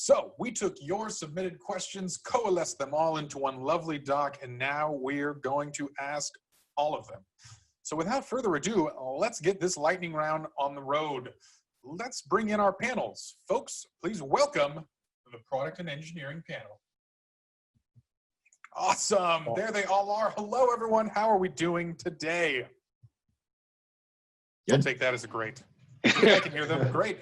So we took your submitted questions, coalesced them all into one lovely doc, and now we're going to ask all of them. So without further ado, let's get this lightning round on the road. Let's bring in our panels. Folks, please welcome the product and engineering panel. Awesome, there they all are. Hello everyone, how are we doing today? I'll take that as a great. I can hear them, great.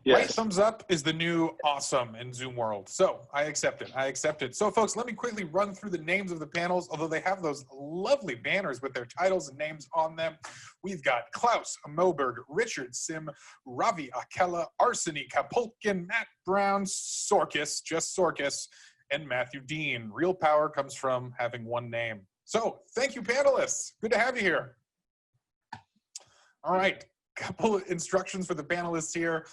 Yes. Right thumbs up is the new awesome in Zoom world. So I accept it. So folks, let me quickly run through the names of the panels, although they have those lovely banners with their titles and names on them. We've got Klaus Moberg, Richard Sim, Ravi Akella, Arseny Kapolkin, Matt Brown, Sorkis, just Sorkis, and Matthew Dean. Real power comes from having one name. So thank you, panelists. Good to have you here. All right. Couple of instructions for the panelists here.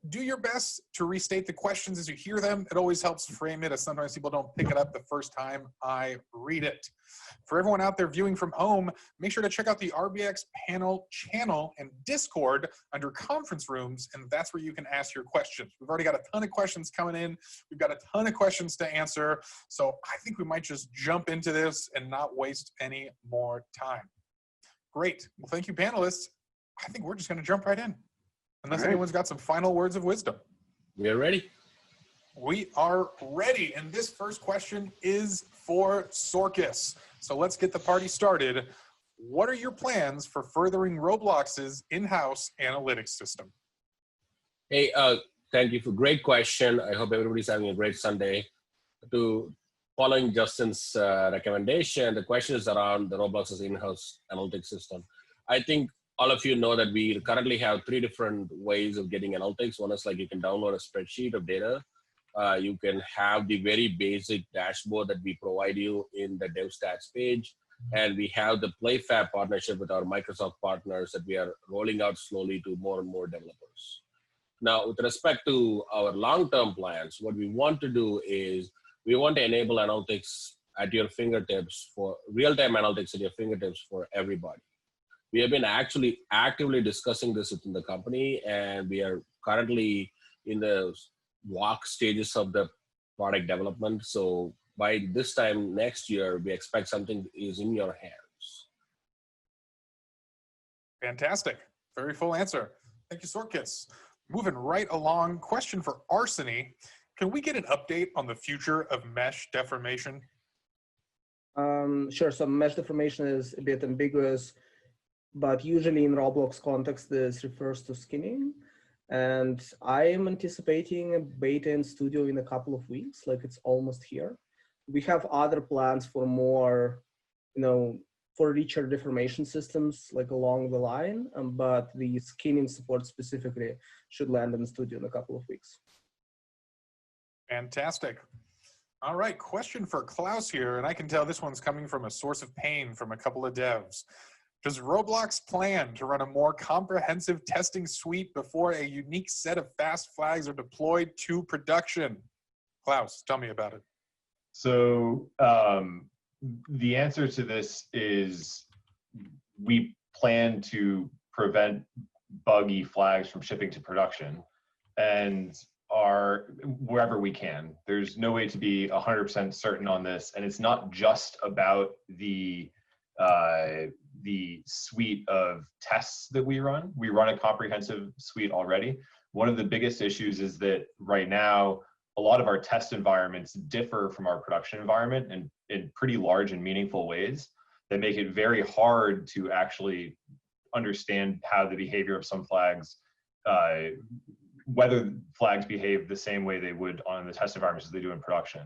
Do your best to restate the questions as you hear them. It always helps frame it, as sometimes people don't pick it up the first time I read it. For everyone out there viewing from home, make sure to check out the RBX panel channel and Discord under conference rooms, and that's where you can ask your questions. We've already got a ton of questions coming in. We've got a ton of questions to answer, so I think we might just jump into this and not waste any more time. Great. Well, thank you, panelists. I think we're just going to jump right in, unless anyone's got some final words of wisdom. We are ready. We are ready, and this first question is for Sorkis. So let's get the party started. What are your plans for furthering Roblox's in-house analytics system? Hey, thank you for great question. I hope everybody's having a great Sunday. Following Justin's recommendation, the question is around the Roblox's in-house analytics system. I think all of you know that we currently have 3 different ways of getting analytics. One is like you can download a spreadsheet of data. You can have the very basic dashboard that we provide you in the DevStats page. And we have the PlayFab partnership with our Microsoft partners that we are rolling out slowly to more and more developers. Now, with respect to our long-term plans, what we want to do is we want to enable analytics at your fingertips, for real-time analytics at your fingertips for everybody. We have been actually actively discussing this within the company, and we are currently in the walk stages of the product development. So by this time next year, we expect something is in your hands. Fantastic. Very full answer. Thank you, Sorkis. Moving right along, question for Arseny. Can we get an update on the future of mesh deformation? Sure. So mesh deformation is a bit ambiguous, but usually in Roblox context, this refers to skinning. And I am anticipating a beta in studio in a couple of weeks, like it's almost here. We have other plans for more, for richer deformation systems, like along the line, but the skinning support specifically should land in the studio in a couple of weeks. Fantastic. All right, question for Klaus here, and I can tell this one's coming from a source of pain from a couple of devs. Does Roblox plan to run a more comprehensive testing suite before a unique set of fast flags are deployed to production? Klaus, tell me about it. So the answer to this is we plan to prevent buggy flags from shipping to production, and are wherever we can. There's no way to be 100% certain on this, and it's not just about the suite of tests that we run. We run a comprehensive suite already. One of the biggest issues is that right now, a lot of our test environments differ from our production environment in pretty large and meaningful ways that make it very hard to actually understand how the behavior of some flags, whether flags behave the same way they would on the test environments as they do in production.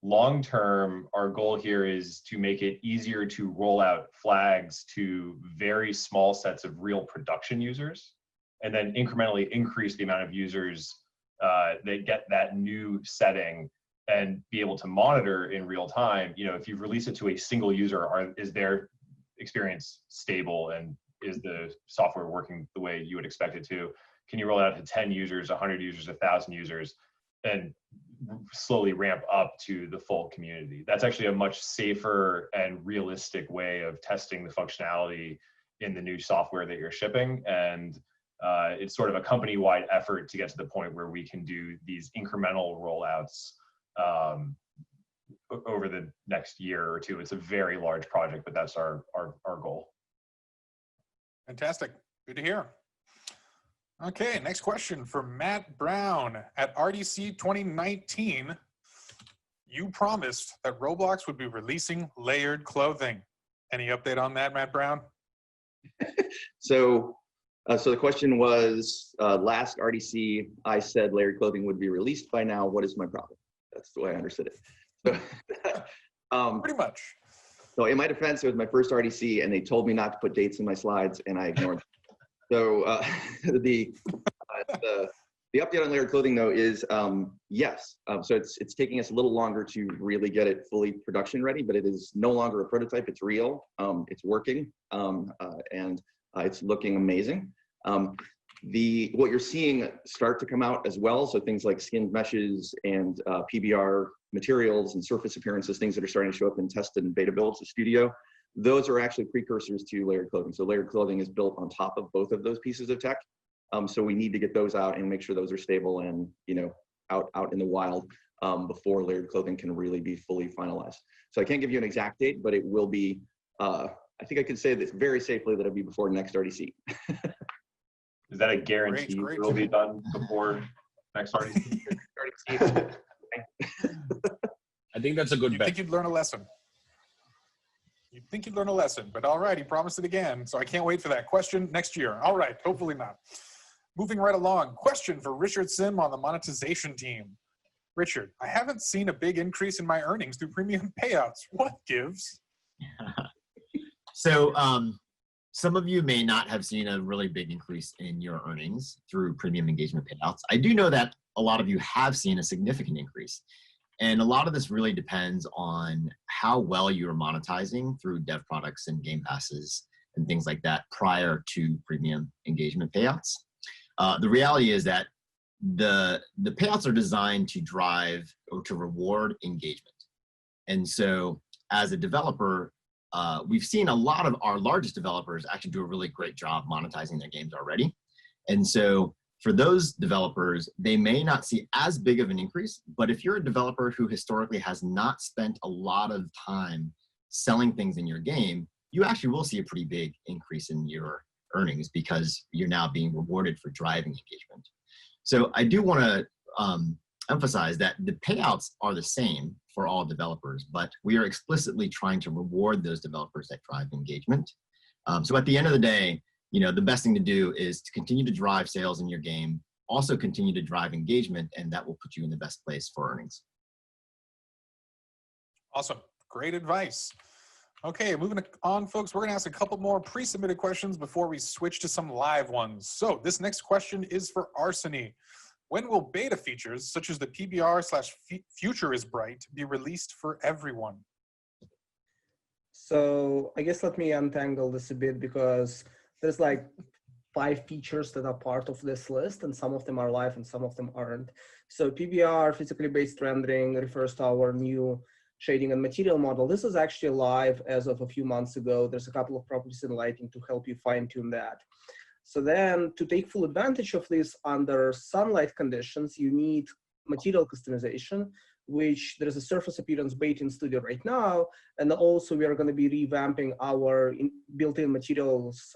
Long term, our goal here is to make it easier to roll out flags to very small sets of real production users, and then incrementally increase the amount of users that get that new setting and be able to monitor in real time. If you release it to a single user, is their experience stable, and is the software working the way you would expect it to? Can you roll it out to 10 users, 100 users, 1,000 users, and slowly ramp up to the full community? That's actually a much safer and realistic way of testing the functionality in the new software that you're shipping. And it's sort of a company-wide effort to get to the point where we can do these incremental rollouts over the next year or two. It's a very large project, but that's our goal. Fantastic. Good to hear. Okay, next question from Matt Brown. At RDC 2019, you promised that Roblox would be releasing layered clothing. Any update on that, Matt Brown? So the question was, last RDC, I said layered clothing would be released by now. What is my problem? That's the way I understood it. So, Pretty much. So in my defense, it was my first RDC, and they told me not to put dates in my slides, and I ignored them. So the update on layered clothing, though, is yes. So it's taking us a little longer to really get it fully production ready, but it is no longer a prototype. It's real. It's working, and it's looking amazing. What you're seeing start to come out as well, so things like skinned meshes and PBR materials and surface appearances, things that are starting to show up in tested and beta builds of Studio, those are actually precursors to layered clothing. So layered clothing is built on top of both of those pieces of tech. So we need to get those out and make sure those are stable and out in the wild before layered clothing can really be fully finalized. So I can't give you an exact date, but it will be. I think I can say this very safely that it'll be before next RDC. Is that a guarantee Great. it'll be done before next RDC? I think that's a good You'd bet. think you'd learn a lesson. You'd think you'd learn a lesson, but all right, he promised it again, so I can't wait for that question next year. All right, hopefully not. Moving right along, question for Richard Sim on the monetization team. Richard, I haven't seen a big increase in my earnings through premium payouts. What gives? So some of you may not have seen a really big increase in your earnings through premium engagement payouts. I do know that a lot of you have seen a significant increase. And a lot of this really depends on how well you're monetizing through dev products and game passes and things like that prior to premium engagement payouts. The reality is that the payouts are designed to drive or to reward engagement. And so as a developer, we've seen a lot of our largest developers actually do a really great job monetizing their games already. And so for those developers, they may not see as big of an increase, but if you're a developer who historically has not spent a lot of time selling things in your game, you actually will see a pretty big increase in your earnings because you're now being rewarded for driving engagement. So I do want to emphasize that the payouts are the same for all developers, but we are explicitly trying to reward those developers that drive engagement. So at the end of the day, the best thing to do is to continue to drive sales in your game, also continue to drive engagement, and that will put you in the best place for earnings. Awesome. Great advice. Okay, moving on, folks. We're going to ask a couple more pre-submitted questions before we switch to some live ones. So this next question is for Arseny. When will beta features, such as the PBR/Future is Bright, be released for everyone? So I guess let me untangle this a bit, because there's like 5 features that are part of this list, and some of them are live and some of them aren't. So PBR, physically based rendering, refers to our new shading and material model. This is actually live as of a few months ago. There's a couple of properties in lighting to help you fine tune that. So then to take full advantage of this under sunlight conditions, you need material customization, which there is a surface appearance beta in Studio right now. And also we are going to be revamping our built-in materials,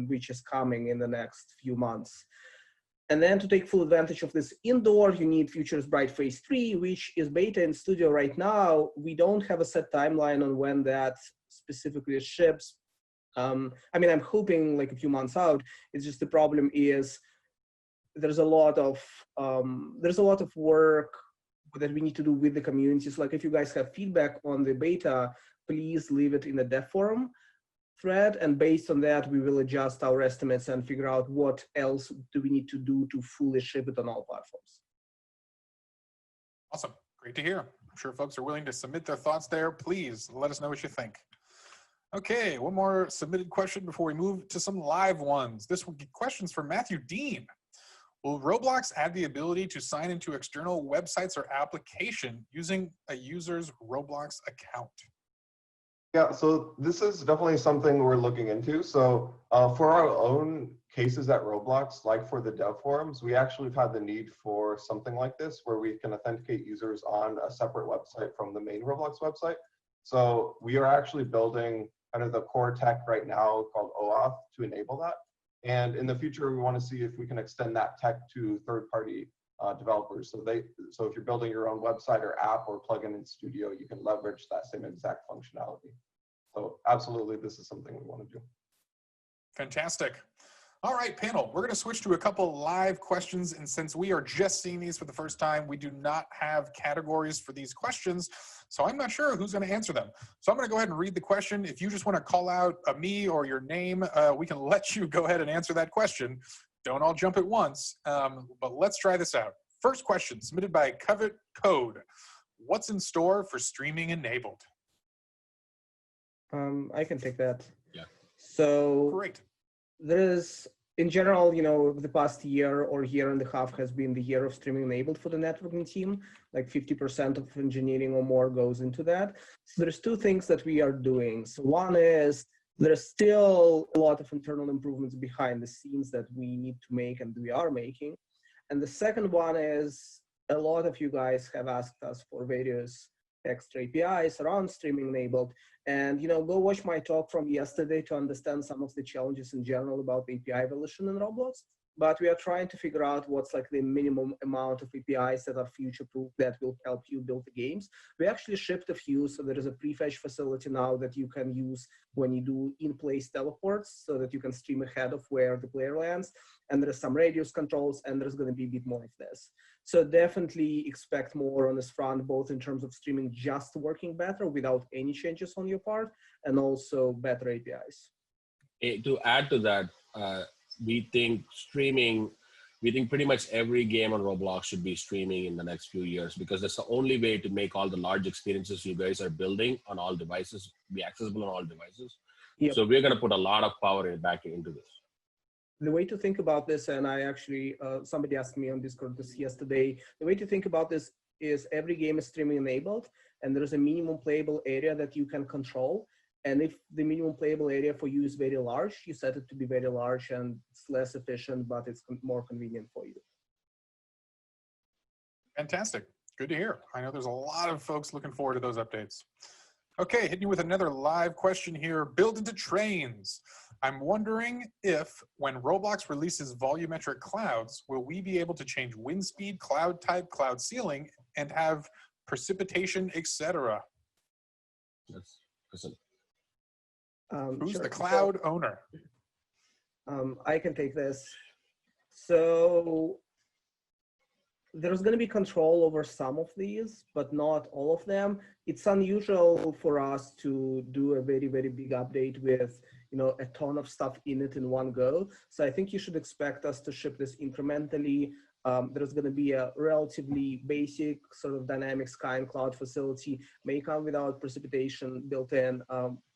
which is coming in the next few months. And then to take full advantage of this indoor, you need Future is Bright Phase 3, which is beta in Studio right now. We don't have a set timeline on when that specifically ships. I'm hoping like a few months out. It's just the problem is there's a lot of work that we need to do with the communities. Like if you guys have feedback on the beta, please leave it in the dev forum thread, and based on that, we will adjust our estimates and figure out what else do we need to do to fully ship it on all platforms. Awesome. Great to hear. I'm sure folks are willing to submit their thoughts there. Please let us know what you think. Okay, one more submitted question before we move to some live ones. This question's for Matthew Dean. Will Roblox add the ability to sign into external websites or application using a user's Roblox account? Yeah, so this is definitely something we're looking into. So for our own cases at Roblox, like for the dev forums, we actually have had the need for something like this where we can authenticate users on a separate website from the main Roblox website. So we are actually building kind of the core tech right now called OAuth to enable that. And in the future, we want to see if we can extend that tech to third-party developers. So if you're building your own website or app or plugin in Studio, you can leverage that same exact functionality. So absolutely, this is something we want to do. Fantastic. All right, panel, we're going to switch to a couple live questions. And since we are just seeing these for the first time, we do not have categories for these questions. So I'm not sure who's going to answer them. So I'm going to go ahead and read the question. If you just want to call out me or your name, we can let you go ahead and answer that question. Don't all jump at once, but let's try this out. First question submitted by Covet Code. What's in store for streaming enabled? I can take that. Yeah. So Great. there is, in general, the past year or year and a half has been the year of streaming enabled for the networking team. Like 50% of engineering or more goes into that. So there's two things that we are doing. So one is there's still a lot of internal improvements behind the scenes that we need to make and we are making. And the second one is a lot of you guys have asked us for various extra APIs around streaming enabled. And go watch my talk from yesterday to understand some of the challenges in general about API evolution in Roblox. But we are trying to figure out what's like the minimum amount of APIs that are future-proof that will help you build the games. We actually shipped a few, so there is a prefetch facility now that you can use when you do in-place teleports so that you can stream ahead of where the player lands. And there is some radius controls, and there's going to be a bit more of this. So definitely expect more on this front, both in terms of streaming just working better without any changes on your part, and also better APIs. To add to that, we think pretty much every game on Roblox should be streaming in the next few years, because that's the only way to make all the large experiences you guys are building on all devices be accessible on all devices. Yep. So we're going to put a lot of power back into this. The way to think about this, and I actually, somebody asked me on Discord this yesterday, the way to think about this is every game is streaming enabled, and there's a minimum playable area that you can control. And if the minimum playable area for you is very large, you set it to be very large, and it's less efficient, but it's more convenient for you. Fantastic. Good to hear. I know there's a lot of folks looking forward to those updates. Okay, hitting you with another live question here. Build into trains. I'm wondering if, when Roblox releases volumetric clouds, will we be able to change wind speed, cloud type, cloud ceiling, and have precipitation, etc.? Yes. Listen. Who's sure. the cloud owner? I can take this. So there's going to be control over some of these, but not all of them. It's unusual for us to do a very, very big update with a ton of stuff in it in one go. So I think you should expect us to ship this incrementally. There's going to be a relatively basic sort of dynamic sky and cloud facility, may come without precipitation built in,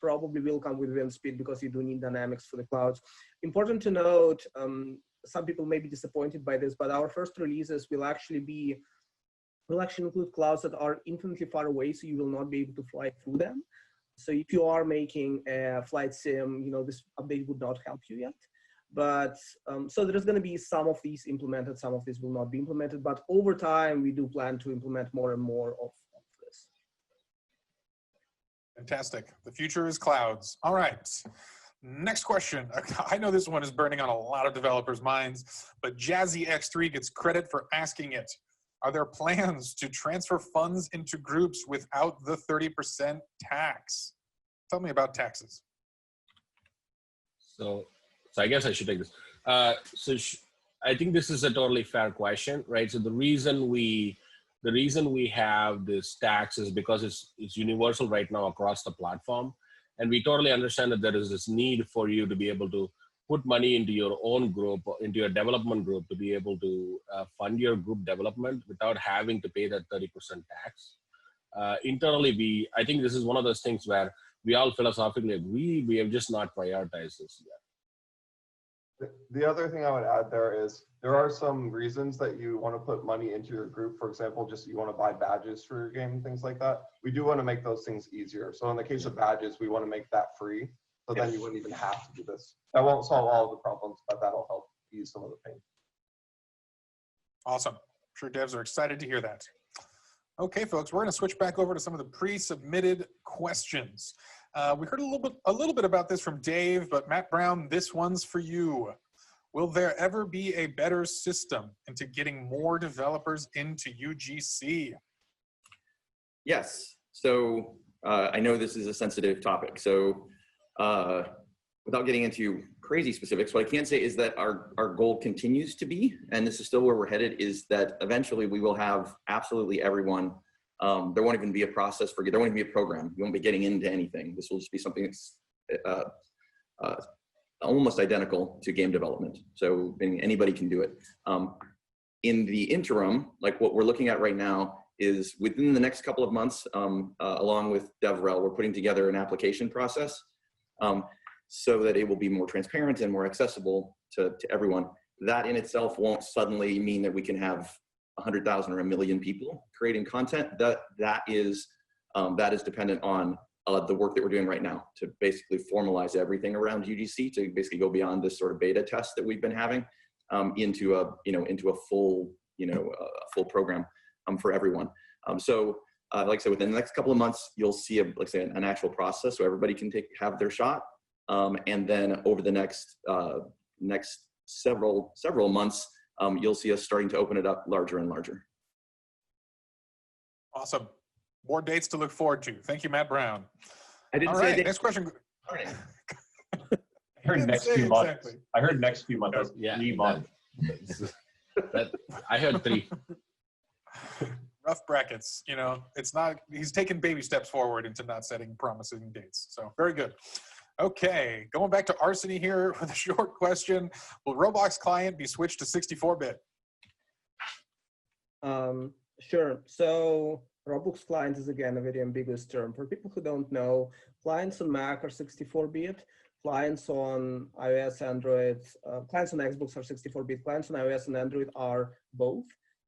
probably will come with wind speed because you do need dynamics for the clouds. Important to note, some people may be disappointed by this, but our first releases will actually include clouds that are infinitely far away, so you will not be able to fly through them. So if you are making a flight sim, this update would not help you yet. But so there's going to be some of these implemented, some of these will not be implemented. But over time, we do plan to implement more and more of this. Fantastic. The future is clouds. All right. Next question. I know this one is burning on a lot of developers' minds, but Jazzy X3 gets credit for asking it. Are there plans to transfer funds into groups without the 30% tax? Tell me about taxes. So I guess I should take this. I think this is a totally fair question, right? So the reason we have this tax is because it's universal right now across the platform. And we totally understand that there is this need for you to be able to put money into your own group, into your development group, to be able to fund your group development without having to pay that 30% tax. Internally, I think this is one of those things where we all philosophically agree, we have just not prioritized this yet. The other thing I would add there is there are some reasons that you want to put money into your group. For example, just you want to buy badges for your game and things like that. We do want to make those things easier. So in the case of badges, we want to make that free. So then you wouldn't even have to do this. That won't solve all of the problems, but that'll help ease some of the pain. Awesome. I'm sure devs are excited to hear that. Okay, folks, we're going to switch back over to some of the pre-submitted questions. We heard a little bit about this from Dave, but Matt Brown, this one's for you. Will there ever be a better system into getting more developers into UGC? Yes. So I know this is a sensitive topic. So without getting into crazy specifics, what I can say is that our goal continues to be, and this is still where we're headed, is that eventually we will have absolutely everyone. There won't even be a process for, there won't even be a program. You won't be getting into anything. This will just be something that's almost identical to game development. So anybody can do it. In the interim, like what we're looking at right now is within the next couple of months, along with DevRel, we're putting together an application process so that it will be more transparent and more accessible to everyone. That in itself won't suddenly mean that we can have 100,000 or 1 million people creating content. That is dependent on the work that we're doing right now to basically formalize everything around UGC, to basically go beyond this sort of beta test that we've been having into a full program for everyone. So like I said, within the next couple of months, you'll see an actual process so everybody can have their shot. And then over the next several months, you'll see us starting to open it up larger and larger. Awesome. More dates to look forward to. Thank you, Matt Brown. I didn't All say right, next question. I heard next few months. Exactly. I heard next few months. Yeah, 3 months. I heard 3. Rough brackets, it's not, he's taken baby steps forward into not setting promising dates. So very good. Okay, going back to Arseny here with a short question. Will Roblox client be switched to 64-bit? Sure. So Roblox client is again a very ambiguous term. For people who don't know, clients on Mac are 64-bit. Clients on iOS, Android, clients on Xbox are 64-bit. Clients on iOS and Android are both,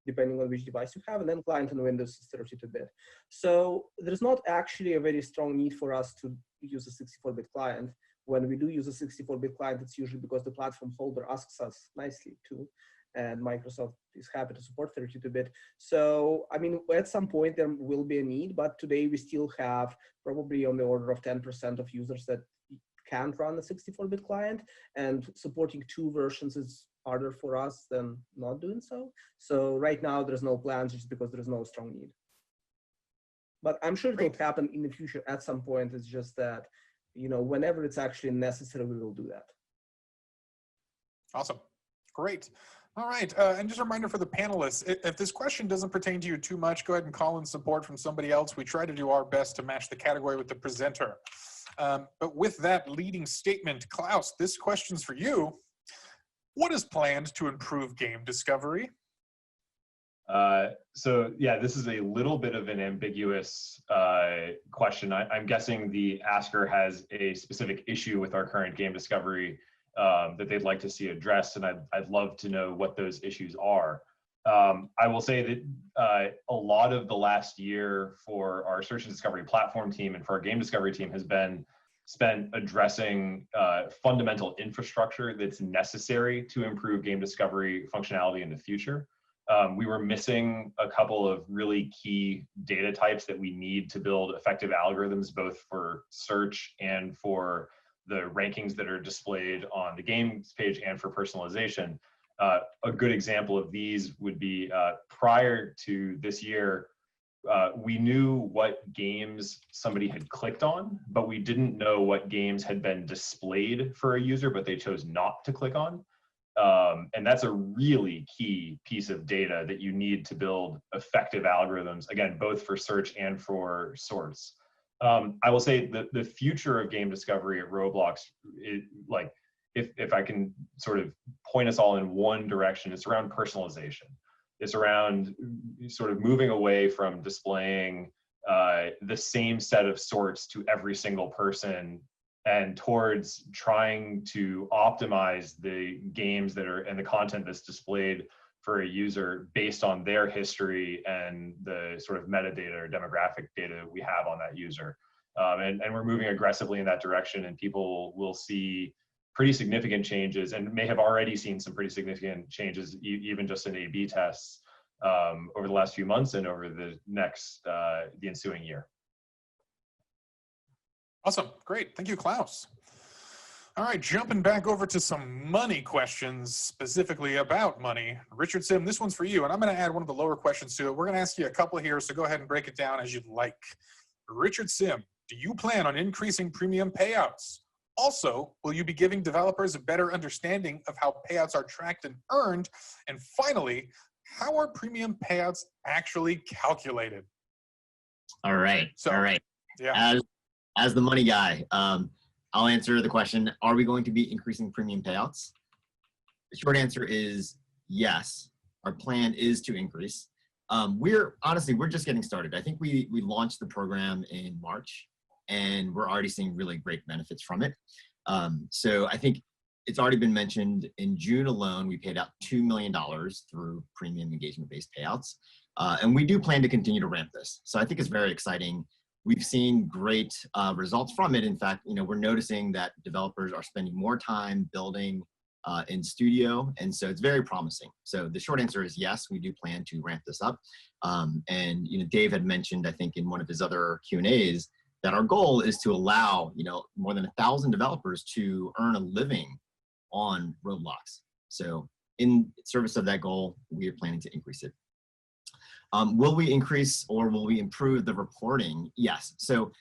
depending on which device you have, and then client on Windows is 32-bit. So there's not actually a very strong need for us to use a 64-bit client. When we do use a 64-bit client, it's usually because the platform holder asks us nicely to, and Microsoft is happy to support 32-bit. So, I mean, at some point there will be a need, but today we still have probably on the order of 10% of users that can't run a 64-bit client, and supporting 2 versions is harder for us than not doing so. So right now there's no plans just because there's no strong need. But I'm sure it will happen in the future at some point. It's just that, whenever it's actually necessary, we will do that. Awesome. Great. All right. And just a reminder for the panelists, if this question doesn't pertain to you too much, go ahead and call in support from somebody else. We try to do our best to match the category with the presenter. But with that leading statement, Klaus, this question's for you. What is planned to improve game discovery? So yeah, this is a little bit of an ambiguous question. I'm guessing the asker has a specific issue with our current game discovery that they'd like to see addressed, and I'd love to know what those issues are. I will say that a lot of the last year for our search and discovery platform team and for our game discovery team has been spent addressing fundamental infrastructure that's necessary to improve game discovery functionality in the future. We were missing a couple of really key data types that we need to build effective algorithms, both for search and for the rankings that are displayed on the games page and for personalization. A good example of these would be prior to this year, we knew what games somebody had clicked on, but we didn't know what games had been displayed for a user, but they chose not to click on. And that's a really key piece of data that you need to build effective algorithms, again, both for search and for sorts. I will say that the future of game discovery at Roblox, if I can sort of point us all in one direction, it's around personalization. It's around sort of moving away from displaying the same set of sorts to every single person and towards trying to optimize the games that are and the content that's displayed for a user based on their history and the sort of metadata or demographic data we have on that user. And we're moving aggressively in that direction, and people will see pretty significant changes, and may have already seen some pretty significant changes, even just in A/B tests over the last few months and over the ensuing year. Awesome, great, thank you, Klaus. All right, jumping back over to some money questions, specifically about money. Richard Sim, this one's for you, and I'm going to add one of the lower questions to it. We're going to ask you a couple here, so go ahead and break it down as you'd like. Richard Sim, do you plan on increasing premium payouts? Also, will you be giving developers a better understanding of how payouts are tracked and earned? And finally, how are premium payouts actually calculated? All right. So, all right. Yeah. As the money guy, I'll answer the question, are we going to be increasing premium payouts? The short answer is yes. Our plan is to increase. We're just getting started. I think we launched the program in March, and we're already seeing really great benefits from it. So I think it's already been mentioned, in June alone, we paid out $2 million through premium engagement-based payouts. And we do plan to continue to ramp this. So I think it's very exciting. We've seen great results from it. In fact, we're noticing that developers are spending more time building in studio. And so it's very promising. So the short answer is yes, we do plan to ramp this up. And Dave had mentioned, I think in one of his other Q&As, that our goal is to allow more than 1,000 developers to earn a living on Roblox. So in service of that goal, we are planning to increase it. Will we increase or will we improve the reporting? Yes. So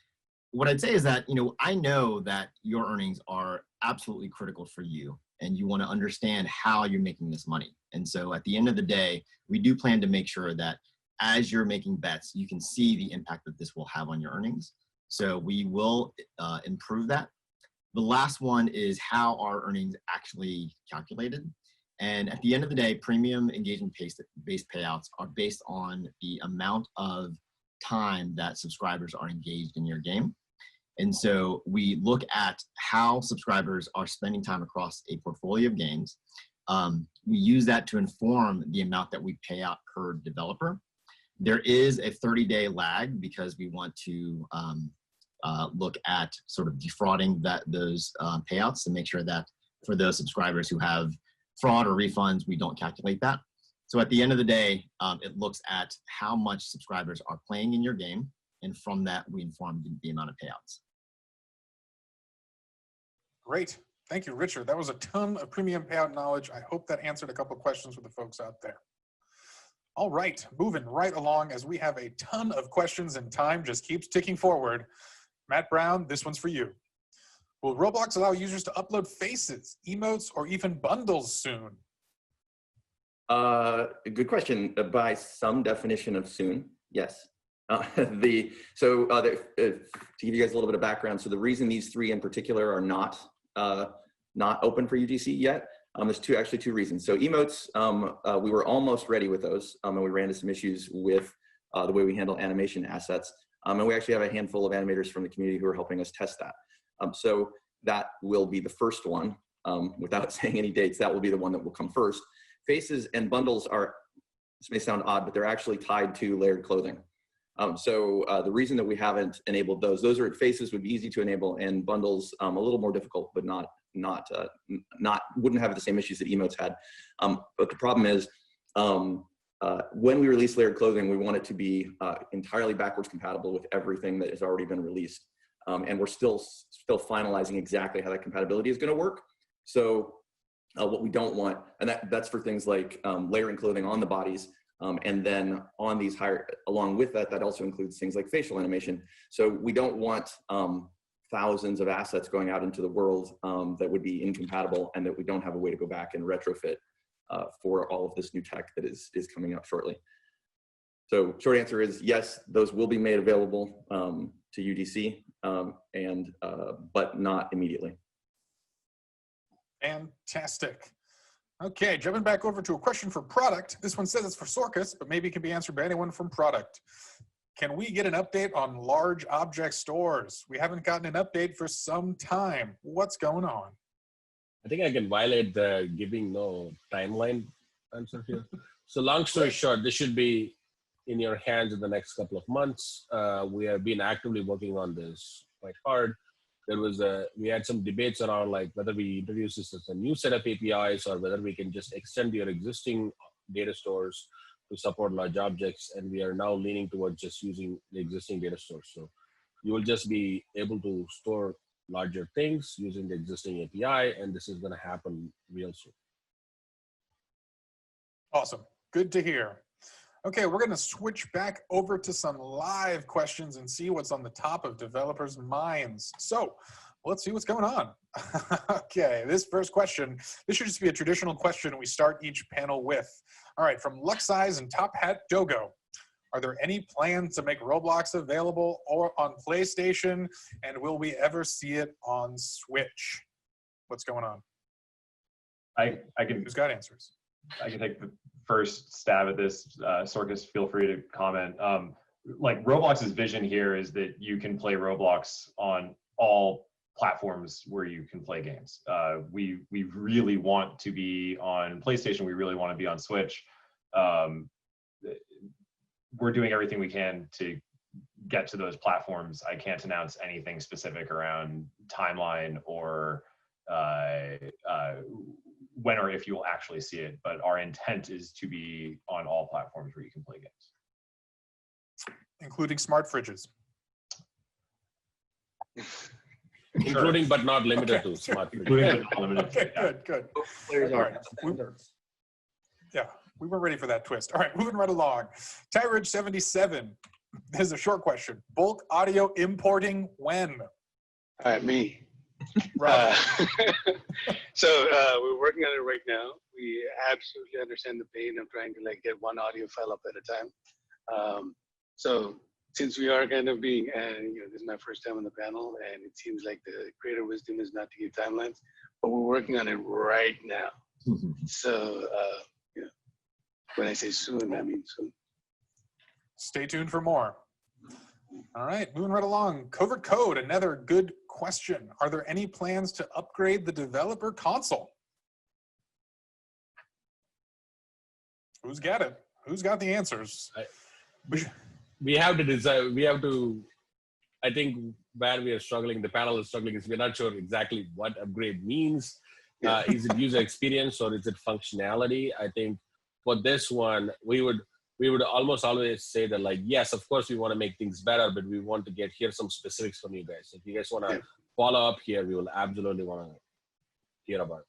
what I'd say is that, I know that your earnings are absolutely critical for you, and you want to understand how you're making this money. And so at the end of the day, we do plan to make sure that as you're making bets, you can see the impact that this will have on your earnings. So we will improve that. The last one is how our earnings actually calculated. And at the end of the day, premium engagement-based payouts are based on the amount of time that subscribers are engaged in your game. And so we look at how subscribers are spending time across a portfolio of games. We use that to inform the amount that we pay out per developer. There is a 30-day lag because we want to look at sort of defrauding those payouts to make sure that for those subscribers who have fraud or refunds, we don't calculate that. So at the end of the day, it looks at how much subscribers are playing in your game, and from that, we inform the amount of payouts. Great. Thank you, Richard. That was a ton of premium payout knowledge. I hope that answered a couple questions for the folks out there. All right, moving right along as we have a ton of questions and time just keeps ticking forward. Matt Brown, this one's for you. Will Roblox allow users to upload faces, emotes, or even bundles soon? Good question. By some definition of soon, yes. To give you guys a little bit of background, so the reason these three in particular are not open for UGC yet, there's actually two reasons. So emotes, we were almost ready with those, and we ran into some issues with the way we handle animation assets. And we actually have a handful of animators from the community who are helping us test that. So that will be the first one. Without saying any dates, that will be the one that will come first. Faces and bundles are, this may sound odd, but they're actually tied to layered clothing. The reason that we haven't enabled those are faces would be easy to enable, and bundles a little more difficult, but wouldn't have the same issues that emotes had. But the problem is, when we release layered clothing, we want it to be entirely backwards compatible with everything that has already been released. And we're still finalizing exactly how that compatibility is going to work. So what we don't want, and that's for things like layering clothing on the bodies, and then on these along with that also includes things like facial animation. So we don't want thousands of assets going out into the world that would be incompatible and that we don't have a way to go back and retrofit for all of this new tech that is coming up shortly. So short answer is yes, those will be made available to UGC, but not immediately. Fantastic. Okay, jumping back over to a question for product. This one says it's for Sorkus, but maybe it can be answered by anyone from product. Can we get an update on large object stores? We haven't gotten an update for some time. What's going on? I think I can violate the giving no timeline answer here. So long story short, this should be in your hands in the next couple of months. We have been actively working on this quite hard. We had some debates around like whether we introduce this as a new set of APIs or whether we can just extend your existing data stores to support large objects. And we are now leaning towards just using the existing data stores. So you will just be able to store larger things using the existing API, and this is going to happen real soon. Awesome. Good to hear. Okay, we're going to switch back over to some live questions and see what's on the top of developers' minds. So let's see what's going on. Okay, this first question, this should just be a traditional question we start each panel with. All right, from Luck Size and Top Hat Dogo. Are there any plans to make Roblox available or on PlayStation? And will we ever see it on Switch? What's going on? I can Who's got answers? I can take the first stab at this. Sorkus, feel free to comment. Like Roblox's vision here is that you can play Roblox on all platforms where you can play games. We really want to be on PlayStation. We really want to be on Switch. We're doing everything we can to get to those platforms. I can't announce anything specific around timeline or when or if you will actually see it, but our intent is to be on all platforms where you can play games. Including smart fridges. Including but not limited to smart fridges. Including but not limited to, Okay, yeah. good. Players All are right. standards. Yeah, we were ready for that twist. All right, moving right along. Tyridge77, there's a short question. Bulk audio importing when? Me. Rob. So we're working on it right now. We absolutely understand the pain of trying to like get one audio file up at a time. So since we are kind of being, and this is my first time on the panel, and it seems like the greater wisdom is not to give timelines, but we're working on it right now. So when I say soon, I mean soon. Stay tuned for more. All right, moving right along. Covert Code, another good question. Are there any plans to upgrade the developer console? Who's got it? Who's got the answers? We have to decide. We have to. I think where we are struggling, the panel is struggling, is we're not sure exactly what upgrade means. Is it user experience or is it functionality? I think for this one, we would almost always say that, like, yes, of course we want to make things better, but we want to hear some specifics from you guys. If you guys want to follow up here, we will absolutely want to hear about it.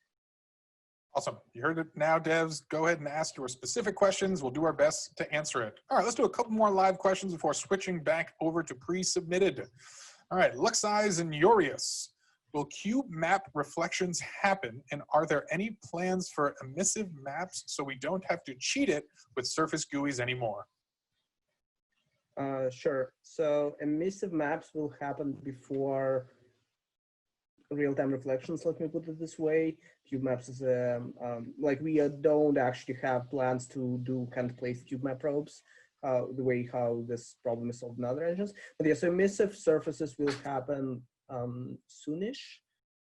Awesome. You heard it now, devs. Go ahead and ask your specific questions. We'll do our best to answer it. All right, let's do a couple more live questions before switching back over to pre-submitted. All right, Luck Size and Urius. Will cube map reflections happen, and are there any plans for emissive maps so we don't have to cheat it with surface GUIs anymore? Sure. So emissive maps will happen before real-time reflections, let me put it this way. Cube maps is like we don't actually have plans to do hand placed cube map probes the way how this problem is solved in other engines. But yeah, so emissive surfaces will happen soonish,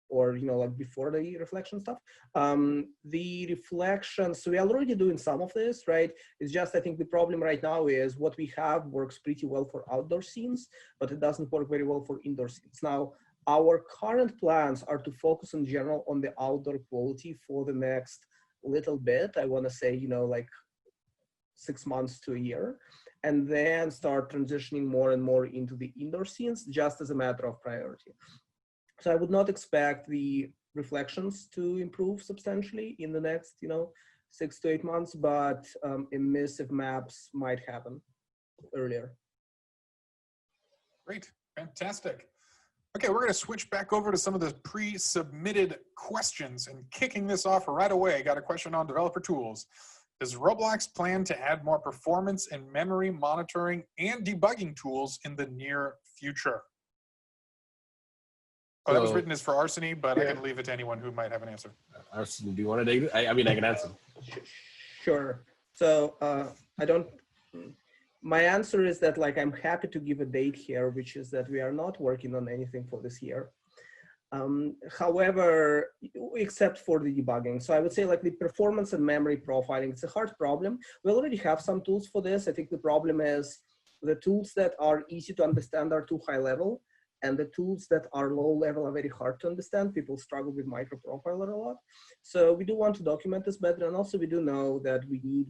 or like before the reflection stuff. The reflections, so we are already doing some of this, right? It's just I think the problem right now is what we have works pretty well for outdoor scenes, but it doesn't work very well for indoor scenes. Now, our current plans are to focus in general on the outdoor quality for the next little bit. I want to say, like 6 months to a year, and then start transitioning more and more into the indoor scenes, just as a matter of priority. So I would not expect the reflections to improve substantially in the next, 6 to 8 months, but emissive maps might happen earlier. Great, fantastic. Okay, we're going to switch back over to some of the pre-submitted questions, and kicking this off right away, I got a question on developer tools. Does Roblox plan to add more performance and memory monitoring and debugging tools in the near future? Oh, that was written as for Arseny, but I can leave it to anyone who might have an answer. Arseny, do you want to take it? I mean, I can answer. Sure. So my answer is that I'm happy to give a date here, which is that we are not working on anything for this year. However, except for the debugging. So I would say like the performance and memory profiling, it's a hard problem. We already have some tools for this. I think the problem is the tools that are easy to understand are too high level, and the tools that are low level are very hard to understand. People struggle with microprofiler a lot. So we do want to document this better. And also we do know that we need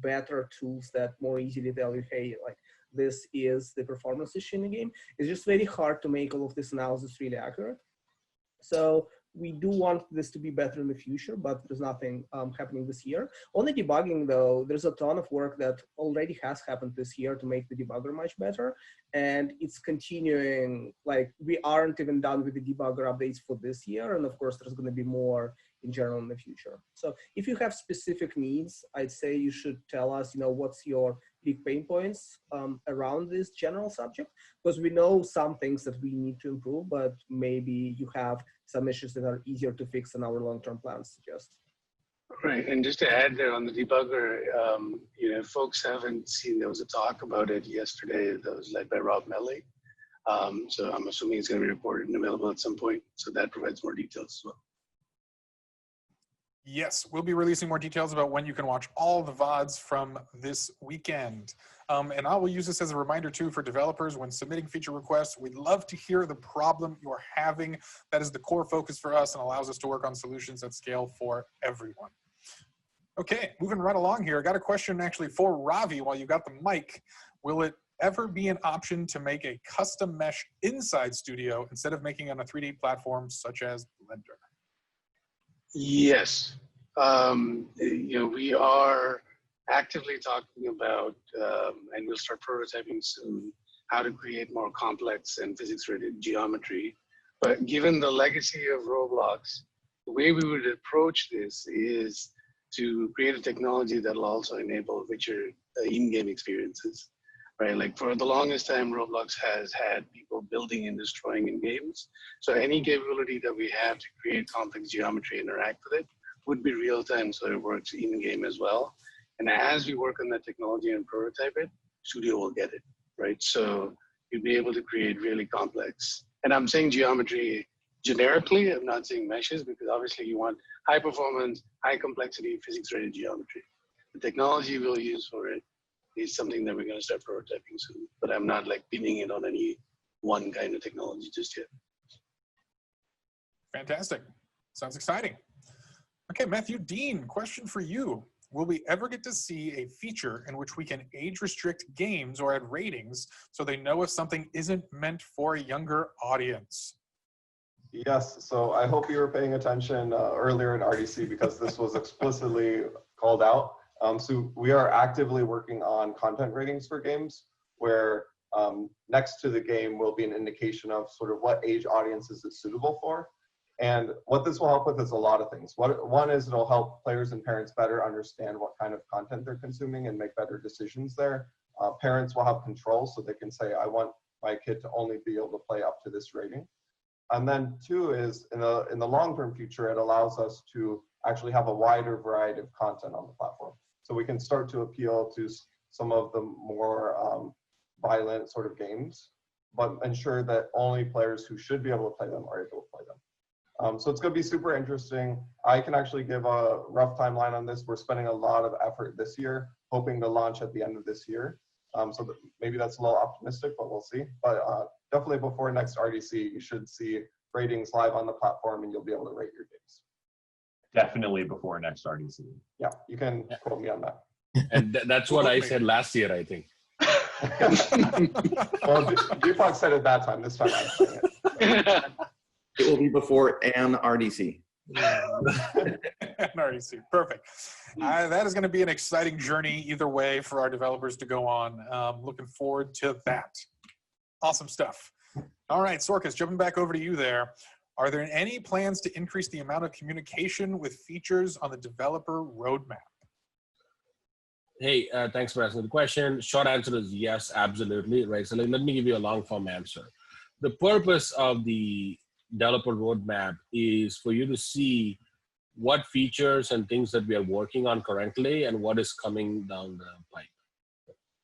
better tools that more easily tell you, hey, like this is the performance issue in the game. It's just very hard to make all of this analysis really accurate. So we do want this to be better in the future, but there's nothing happening this year. On the debugging though, there's a ton of work that already has happened this year to make the debugger much better. And it's continuing, like we aren't even done with the debugger updates for this year. And of course, there's gonna be more in general in the future. So if you have specific needs, I'd say you should tell us, what's your big pain points around this general subject, because we know some things that we need to improve, but maybe you have some issues that are easier to fix than our long-term plans suggest. Right, and just to add there on the debugger, folks haven't seen, there was a talk about it yesterday that was led by Rob Melly. So I'm assuming it's going to be reported and available at some point. So that provides more details as well. Yes, we'll be releasing more details about when you can watch all the VODs from this weekend. And I will use this as a reminder too for developers when submitting feature requests. We'd love to hear the problem you're having. That is the core focus for us and allows us to work on solutions at scale for everyone. Okay, moving right along here. I got a question actually for Ravi while you got the mic. Will it ever be an option to make a custom mesh inside Studio instead of making on a 3D platform such as Blender? Yes, we are actively talking about, and we'll start prototyping soon, how to create more complex and physics-related geometry. But given the legacy of Roblox, the way we would approach this is to create a technology that will also enable richer in-game experiences. Right, like for the longest time, Roblox has had people building and destroying in games. So any capability that we have to create complex geometry, interact with it, would be real time, so it works in game as well. And as we work on that technology and prototype it, Studio will get it, right? So you'll be able to create really complex. And I'm saying geometry generically. I'm not saying meshes, because obviously you want high performance, high complexity, physics-rated geometry. The technology we'll use for it is something that we're going to start prototyping soon, but I'm not like pinning it on any one kind of technology just yet. Fantastic. Sounds exciting. Okay, Matthew Dean, question for you. Will we ever get to see a feature in which we can age restrict games or add ratings so they know if something isn't meant for a younger audience? Yes, so I hope you were paying attention earlier in RDC because this was explicitly called out. So we are actively working on content ratings for games where next to the game will be an indication of sort of what age audiences it's suitable for. And what this will help with is a lot of things. One is it'll help players and parents better understand what kind of content they're consuming and make better decisions there. Parents will have control so they can say, I want my kid to only be able to play up to this rating. And then two is in the long-term future, it allows us to actually have a wider variety of content on the platform. So we can start to appeal to some of the more violent sort of games, but ensure that only players who should be able to play them are able to play them. So it's going to be super interesting. I can actually give a rough timeline on this. We're spending a lot of effort this year, hoping to launch at the end of this year. So maybe that's a little optimistic, but we'll see. But definitely before next RDC, you should see ratings live on the platform and you'll be able to rate your games. Definitely before next RDC. Yeah, you can quote me on that. And that's what I said last year, I think. Well, Deepak said it that time. This time I'm saying it. It will be before an RDC. RDC, perfect. That is going to be an exciting journey either way for our developers to go on. Looking forward to that. Awesome stuff. All right, Sorkas, jumping back over to you there. Are there any plans to increase the amount of communication with features on the developer roadmap? Hey, thanks for asking the question. Short answer is yes, absolutely. Right. So let me give you a long form answer. The purpose of the developer roadmap is for you to see what features and things that we are working on currently and what is coming down the pipe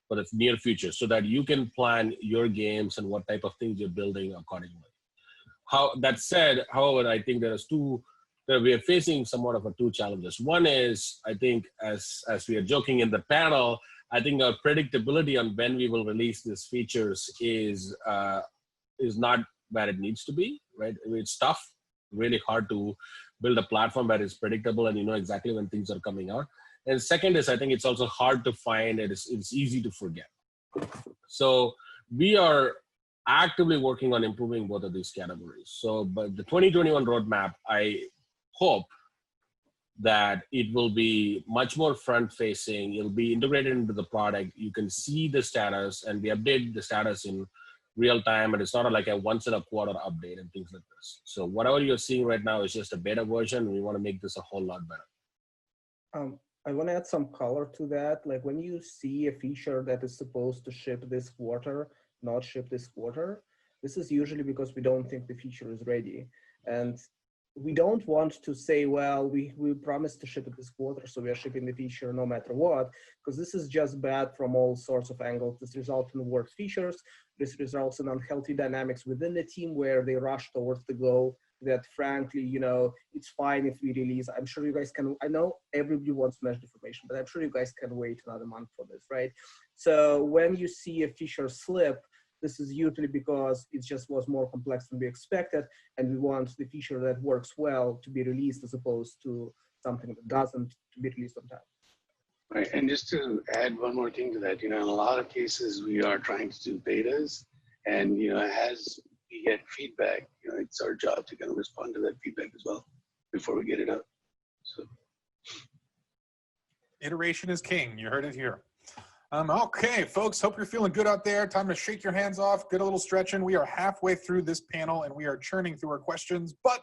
for the near future, so that you can plan your games and what type of things you're building accordingly. That said, however, I think we are facing somewhat of two challenges. One is, I think, as we are joking in the panel, I think our predictability on when we will release these features is not where it needs to be, right? It's tough, really hard to build a platform that is predictable and you know exactly when things are coming out. And second is, I think it's also hard to find, it's easy to forget. So we are actively working on improving both of these categories. So, but the 2021 roadmap, I hope that it will be much more front-facing. It'll be integrated into the product. You can see the status, and we update the status in real time, and it's not like a once in a quarter update and things like this. So whatever you're seeing right now is just a beta version. We want to make this a whole lot better. I want to add some color to that. Like when you see a feature that is supposed to ship this quarter, not ship this quarter, this is usually because we don't think the feature is ready. And we don't want to say, well, we promised to ship it this quarter, so we are shipping the feature no matter what, because this is just bad from all sorts of angles. This results in worse features. This results in unhealthy dynamics within the team where they rush towards the goal that, frankly, you know, it's fine if we release. I'm sure you guys can, I know everybody wants mesh deformation, but I'm sure you guys can wait another month for this, right? So when you see a feature slip, this is usually because it just was more complex than we expected, and we want the feature that works well to be released as opposed to something that doesn't to be released on time. Right, and just to add one more thing to that, you know, in a lot of cases we are trying to do betas, and you know, as we get feedback, you know, it's our job to kind of respond to that feedback as well before we get it up. So, iteration is king. You heard it here. Okay, folks, hope you're feeling good out there. Time to shake your hands off, get a little stretching. We are halfway through this panel and we are churning through our questions, but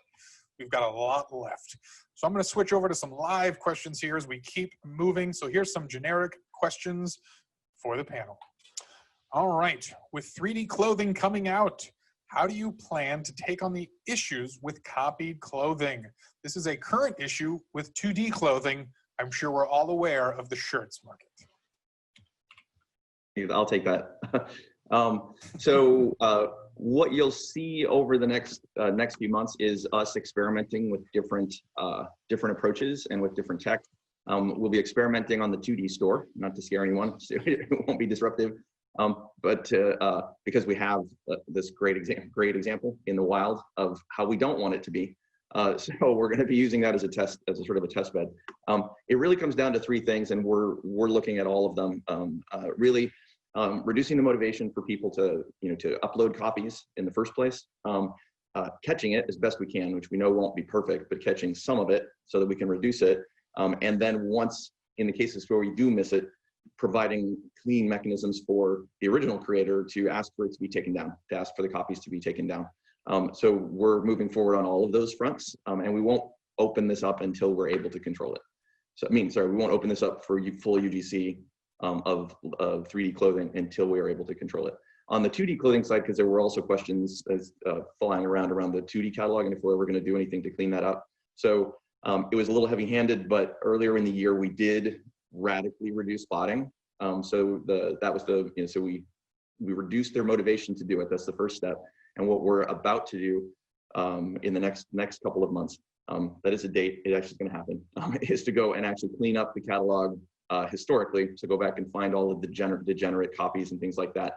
we've got a lot left. So I'm going to switch over to some live questions here as we keep moving. So here's some generic questions for the panel. All right, with 3D clothing coming out, how do you plan to take on the issues with copied clothing? This is a current issue with 2D clothing. I'm sure we're all aware of the shirts market. I'll take that. What you'll see over the next few months is us experimenting with different approaches and with different tech. We'll be experimenting on the 2D store, not to scare anyone, so it won't be disruptive. Because we have this great example in the wild of how we don't want it to be. So we're going to be using that as a test, as a sort of a test bed. It really comes down to three things, and we're looking at all of them. Really reducing the motivation for people to upload copies in the first place. Catching it as best we can, which we know won't be perfect, but catching some of it so that we can reduce it. And then once, in the cases where we do miss it, providing clean mechanisms for the original creator to ask for it to be taken down, to ask for the copies to be taken down. So we're moving forward on all of those fronts, and we won't open this up until we're able to control it. So we won't open this up for full UGC of 3D clothing until we are able to control it. On the 2D clothing side, because there were also questions flying around the 2D catalog and if we're ever going to do anything to clean that up. So it was a little heavy-handed, but earlier in the year we did radically reduce spotting. So we reduced their motivation to do it. That's the first step. And what we're about to do in the next couple of months, that is a date, it actually is going to happen, is to go and actually clean up the catalog historically, so go back and find all of the degenerate copies and things like that,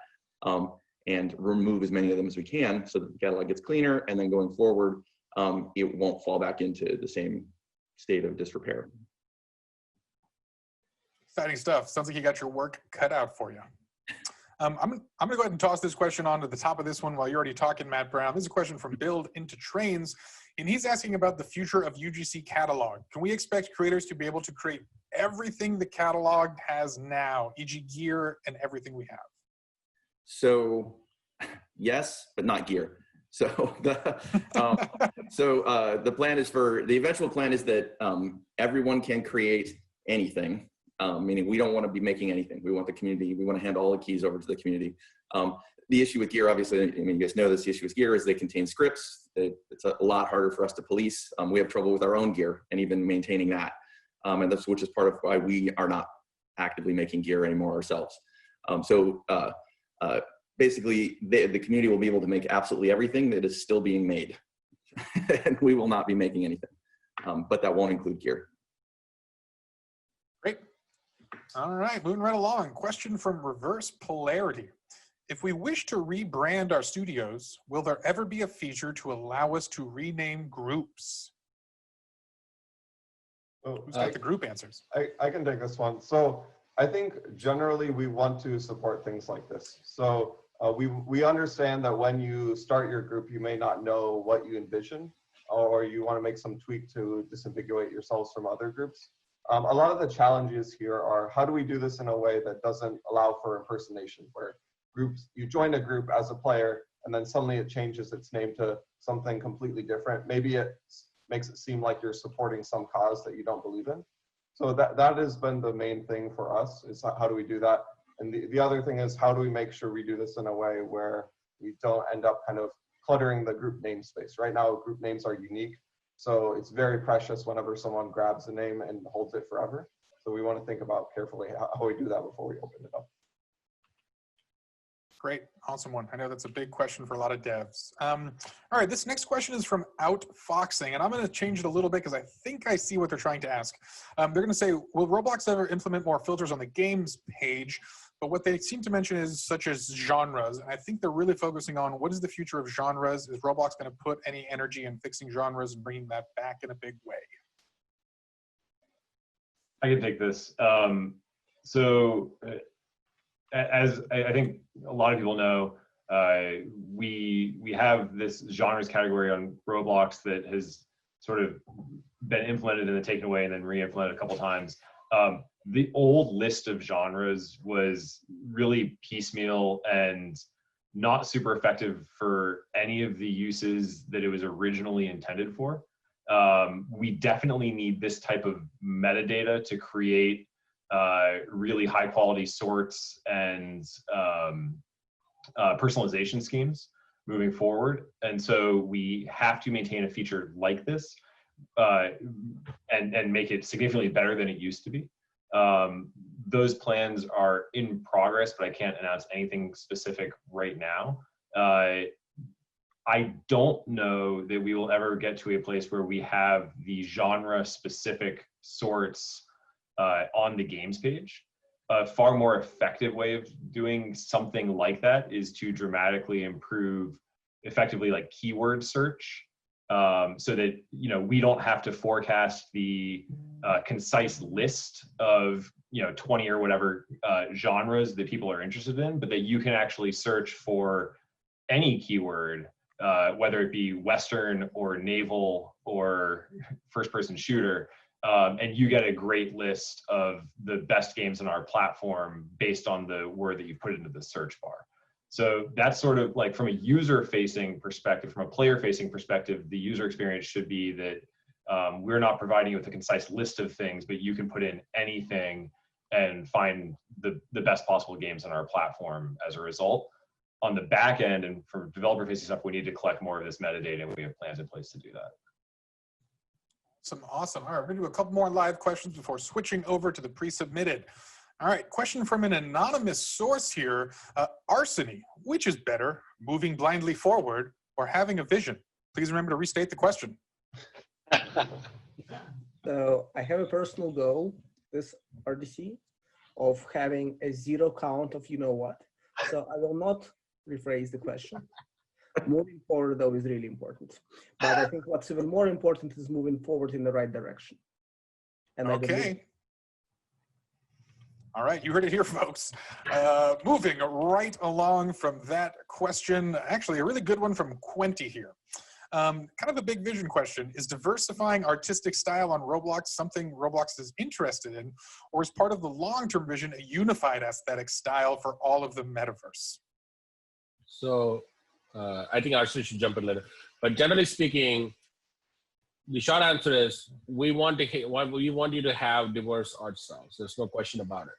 and remove as many of them as we can so that the catalog gets cleaner, and then going forward, it won't fall back into the same state of disrepair. Exciting stuff. Sounds like you got your work cut out for you. I'm gonna go ahead and toss this question on to the top of this one while you're already talking, Matt Brown. This is a question from Build Into Trains, and he's asking about the future of UGC catalog. Can we expect creators to be able to create everything the catalog has now, e.g. gear and everything we have? So yes, but not gear. So the plan is the eventual plan is that everyone can create anything. Meaning we don't want to be making anything. We want the community, we want to hand all the keys over to the community. The issue with gear, obviously, I mean, you guys know this, the issue with gear is they contain scripts. It's a lot harder for us to police. We have trouble with our own gear and even maintaining that. And that's, which is part of why we are not actively making gear anymore ourselves. basically the community will be able to make absolutely everything that is still being made. And we will not be making anything, but that won't include gear. Great. All right, moving right along. Question from Reverse Polarity. If we wish to rebrand our studios, will there ever be a feature to allow us to rename groups? Who's got the group answers? I can take this one. So I think generally we want to support things like this. So we understand that when you start your group, you may not know what you envision, or you want to make some tweak to disambiguate yourselves from other groups. A lot of the challenges here are, how do we do this in a way that doesn't allow for impersonation, where groups, you join a group as a player and then suddenly it changes its name to something completely different. Maybe it makes it seem like you're supporting some cause that you don't believe in. So that has been the main thing for us, is how do we do that? And the other thing is, how do we make sure we do this in a way where we don't end up kind of cluttering the group namespace? Right now, group names are unique. So it's very precious whenever someone grabs a name and holds it forever. So we want to think about carefully how we do that before we open it up. Great, awesome one. I know that's a big question for a lot of devs. All right, this next question is from Outfoxing, and I'm going to change it a little bit because I think I see what they're trying to ask. They're going to say, will Roblox ever implement more filters on the games page? But what they seem to mention is such as genres. And I think they're really focusing on what is the future of genres? Is Roblox going to put any energy in fixing genres and bringing that back in a big way? I can take this. As I think a lot of people know, we have this genres category on Roblox that has sort of been implemented and then taken away and then re-implemented a couple times. The old list of genres was really piecemeal and not super effective for any of the uses that it was originally intended for. We definitely need this type of metadata to create really high quality sorts and personalization schemes moving forward. And so we have to maintain a feature like this and make it significantly better than it used to be. Those plans are in progress, but I can't announce anything specific right now. I don't know that we will ever get to a place where we have the genre specific sorts on the games page. A far more effective way of doing something like that is to dramatically improve effectively like keyword search, so that we don't have to forecast the concise list of 20 or whatever genres that people are interested in, but that you can actually search for any keyword, whether it be Western or naval or first-person shooter. And you get a great list of the best games on our platform based on the word that you put into the search bar. So that's sort of like, from a user-facing perspective, from a player-facing perspective, the user experience should be that we're not providing you with a concise list of things, but you can put in anything and find the best possible games on our platform as a result. On the back end and for developer-facing stuff, we need to collect more of this metadata, and we have plans in place to do that. Awesome. All right, we're going to do a couple more live questions before switching over to the pre-submitted. All right, question from an anonymous source here. Arsony, which is better, moving blindly forward or having a vision? Please remember to restate the question. So I have a personal goal, this RDC, of having a zero count of you-know-what. So I will not rephrase the question. Moving forward, though, is really important. But I think what's even more important is moving forward in the right direction. And okay. All right, you heard it here, folks. Moving right along from that question, actually a really good one from Quenty here. Kind of a big vision question. Is diversifying artistic style on Roblox something Roblox is interested in, or is part of the long-term vision a unified aesthetic style for all of the metaverse? So I think Arshil should jump in later. But generally speaking, the short answer is we want you to have diverse art styles. There's no question about it.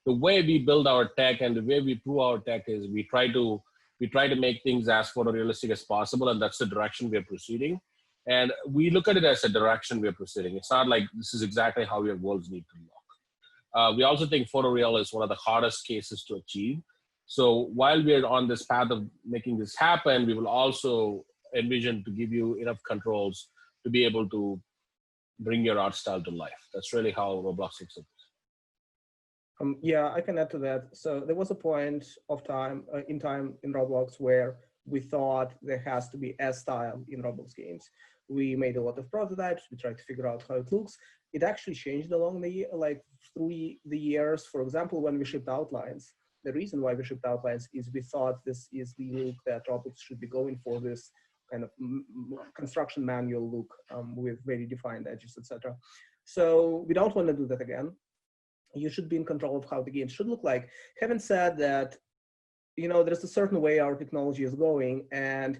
The way we build our tech and the way we prove our tech is we try to make things as photorealistic as possible, and that's the direction we're proceeding. And we look at it as a direction we're proceeding. It's not like this is exactly how your worlds need to look. We also think photoreal is one of the hardest cases to achieve. So while we are on this path of making this happen, we will also envision to give you enough controls to be able to bring your art style to life. That's really how Roblox looks at this. Yeah, I can add to that. So there was a point of time in Roblox where we thought there has to be a style in Roblox games. We made a lot of prototypes. We tried to figure out how it looks. It actually changed along the year, like through the years. For example, when we shipped outlines, the reason why we shipped outlines is we thought this is the look that Roblox should be going for, this kind of construction manual look with very defined edges, etc. So we don't want to do that again. You should be in control of how the game should look like. Having said that, you know, there's a certain way our technology is going, and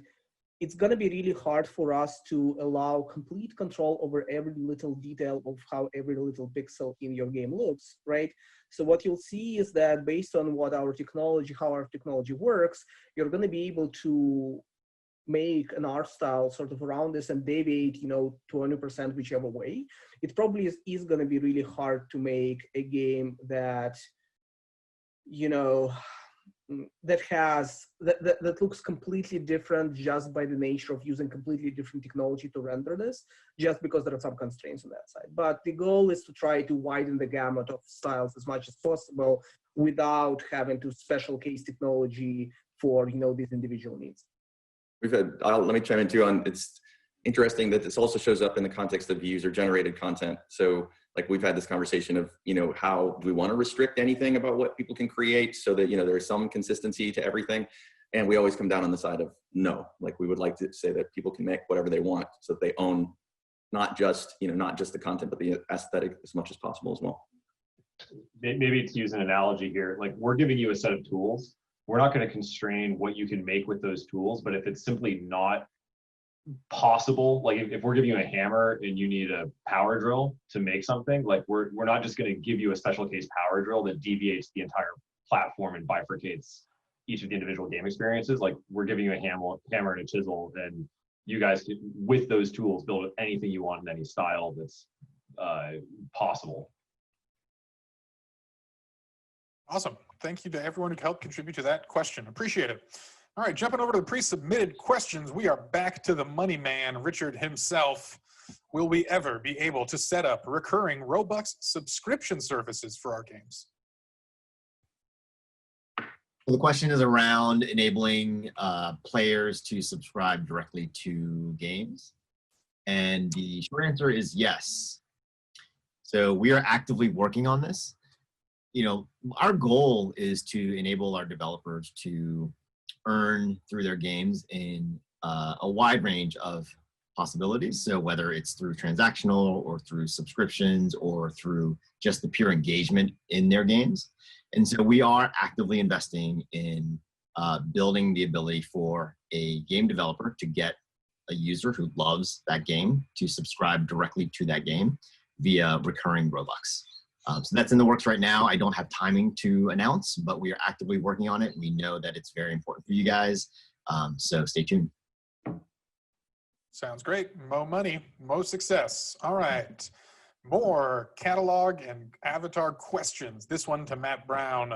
it's going to be really hard for us to allow complete control over every little detail of how every little pixel in your game looks, right? So what you'll see is that based on what our technology, how our technology works, you're going to be able to make an art style sort of around this and deviate, you know, 20% whichever way. It probably is going to be really hard to make a game that, you know, that looks completely different just by the nature of using completely different technology to render this, just because there are some constraints on that side. But the goal is to try to widen the gamut of styles as much as possible without having to special case technology for, you know, these individual needs. We've had, let me chime in too on, it's interesting that this also shows up in the context of user generated content. So like we've had this conversation of, you know, how do we want to restrict anything about what people can create so that, you know, there's some consistency to everything. And we always come down on the side of no, like we would like to say that people can make whatever they want so that they own not just, you know, not just the content, but the aesthetic as much as possible as well. Maybe to use an analogy here, like we're giving you a set of tools. We're not going to constrain what you can make with those tools, but if it's simply not possible, like if we're giving you a hammer and you need a power drill to make something, like we're not just going to give you a special case power drill that deviates the entire platform and bifurcates each of the individual game experiences. Like we're giving you a hammer and a chisel, and you guys can, with those tools, build anything you want in any style that's possible. Awesome. Thank you to everyone who helped contribute to that question. Appreciate it. All right, jumping over to the pre-submitted questions, we are back to the money man, Richard himself. Will we ever be able to set up recurring Robux subscription services for our games? Well, the question is around enabling players to subscribe directly to games. And the short answer is yes. So we are actively working on this. You know, our goal is to enable our developers to earn through their games in a wide range of possibilities. So whether it's through transactional or through subscriptions or through just the pure engagement in their games. And so we are actively investing in building the ability for a game developer to get a user who loves that game to subscribe directly to that game via recurring Robux. So that's in the works right now. I don't have timing to announce, but we are actively working on it. We know that it's very important for you guys. So stay tuned. Sounds great. Mo money, mo success. All right. More catalog and avatar questions. This one to Matt Brown.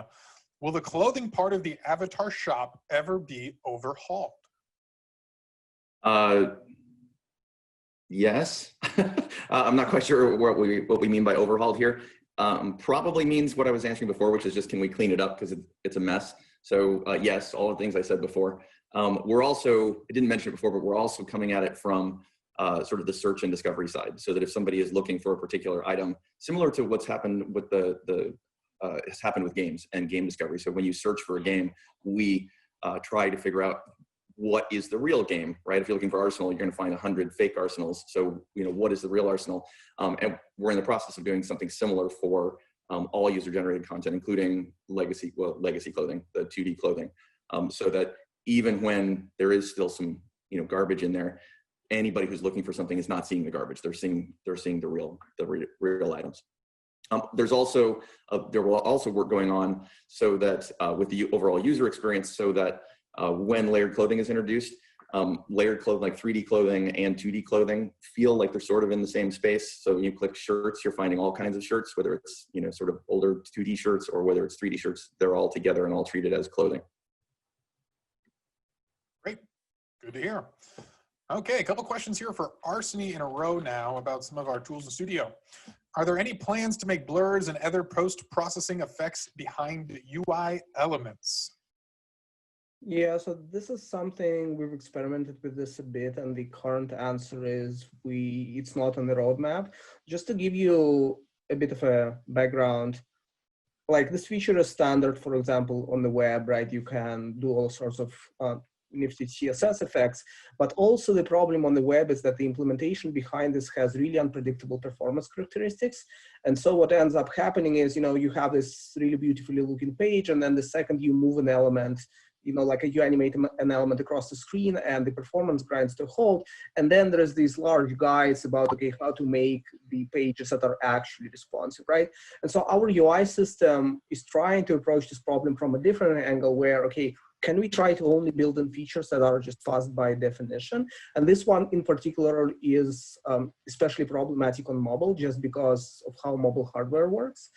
Will the clothing part of the avatar shop ever be overhauled? Yes. I'm not quite sure what we mean by overhauled here. Probably means what I was answering before, which is just can we clean it up because it's a mess. So yes, all the things I said before. We're also, I didn't mention it before, but we're also coming at it from sort of the search and discovery side. So that if somebody is looking for a particular item, similar to what's happened with has happened with games and game discovery. So when you search for a game, we try to figure out what is the real game, right? If you're looking for Arsenal, you're going to find 100 fake Arsenals. So, you know, what is the real Arsenal? And we're in the process of doing something similar for all user-generated content, including legacy clothing, the 2D clothing, so that even when there is still some, you know, garbage in there, anybody who's looking for something is not seeing the garbage. They're seeing the real items. There's also there will also work going on so that with the overall user experience, so that when layered clothing is introduced, layered clothing, like 3D clothing and 2D clothing, feel like they're sort of in the same space. So when you click shirts, you're finding all kinds of shirts, whether it's, you know, sort of older 2D shirts or whether it's 3D shirts, they're all together and all treated as clothing. Great, good to hear. Okay, a couple questions here for Arseny in a row now about some of our tools in studio. Are there any plans to make blurs and other post-processing effects behind UI elements? Yeah, so this is something we've experimented with this a bit, and the current answer is it's not on the roadmap. Just to give you a bit of a background, like this feature is standard, for example, on the web, right? You can do all sorts of nifty CSS effects, but also the problem on the web is that the implementation behind this has really unpredictable performance characteristics. And so what ends up happening is, you know, you have this really beautifully looking page, and then the second you move an element, you know, like you animate an element across the screen and the performance grinds to a halt. And then there's these large guides about, okay, how to make the pages that are actually responsive, right? And so our UI system is trying to approach this problem from a different angle where, okay, can we try to only build in features that are just fast by definition? And this one in particular is especially problematic on mobile just because of how mobile hardware works.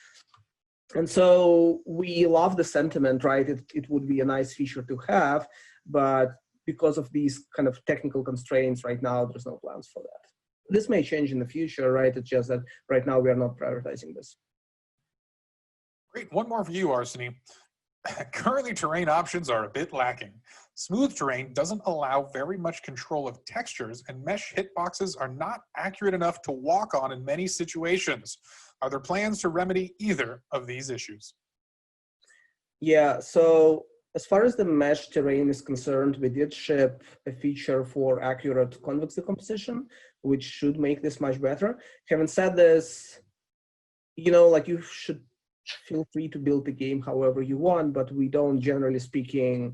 And so we love the sentiment, right? It would be a nice feature to have, but because of these kind of technical constraints right now, there's no plans for that. This may change in the future, right? It's just that right now we are not prioritizing this. Great, one more for you, Arseny. Currently, terrain options are a bit lacking. Smooth terrain doesn't allow very much control of textures, and mesh hitboxes are not accurate enough to walk on in many situations. Are there plans to remedy either of these issues? Yeah, so as far as the mesh terrain is concerned, we did ship a feature for accurate convex decomposition, which should make this much better. Having said this, you know, like you should feel free to build the game however you want, but we don't, generally speaking,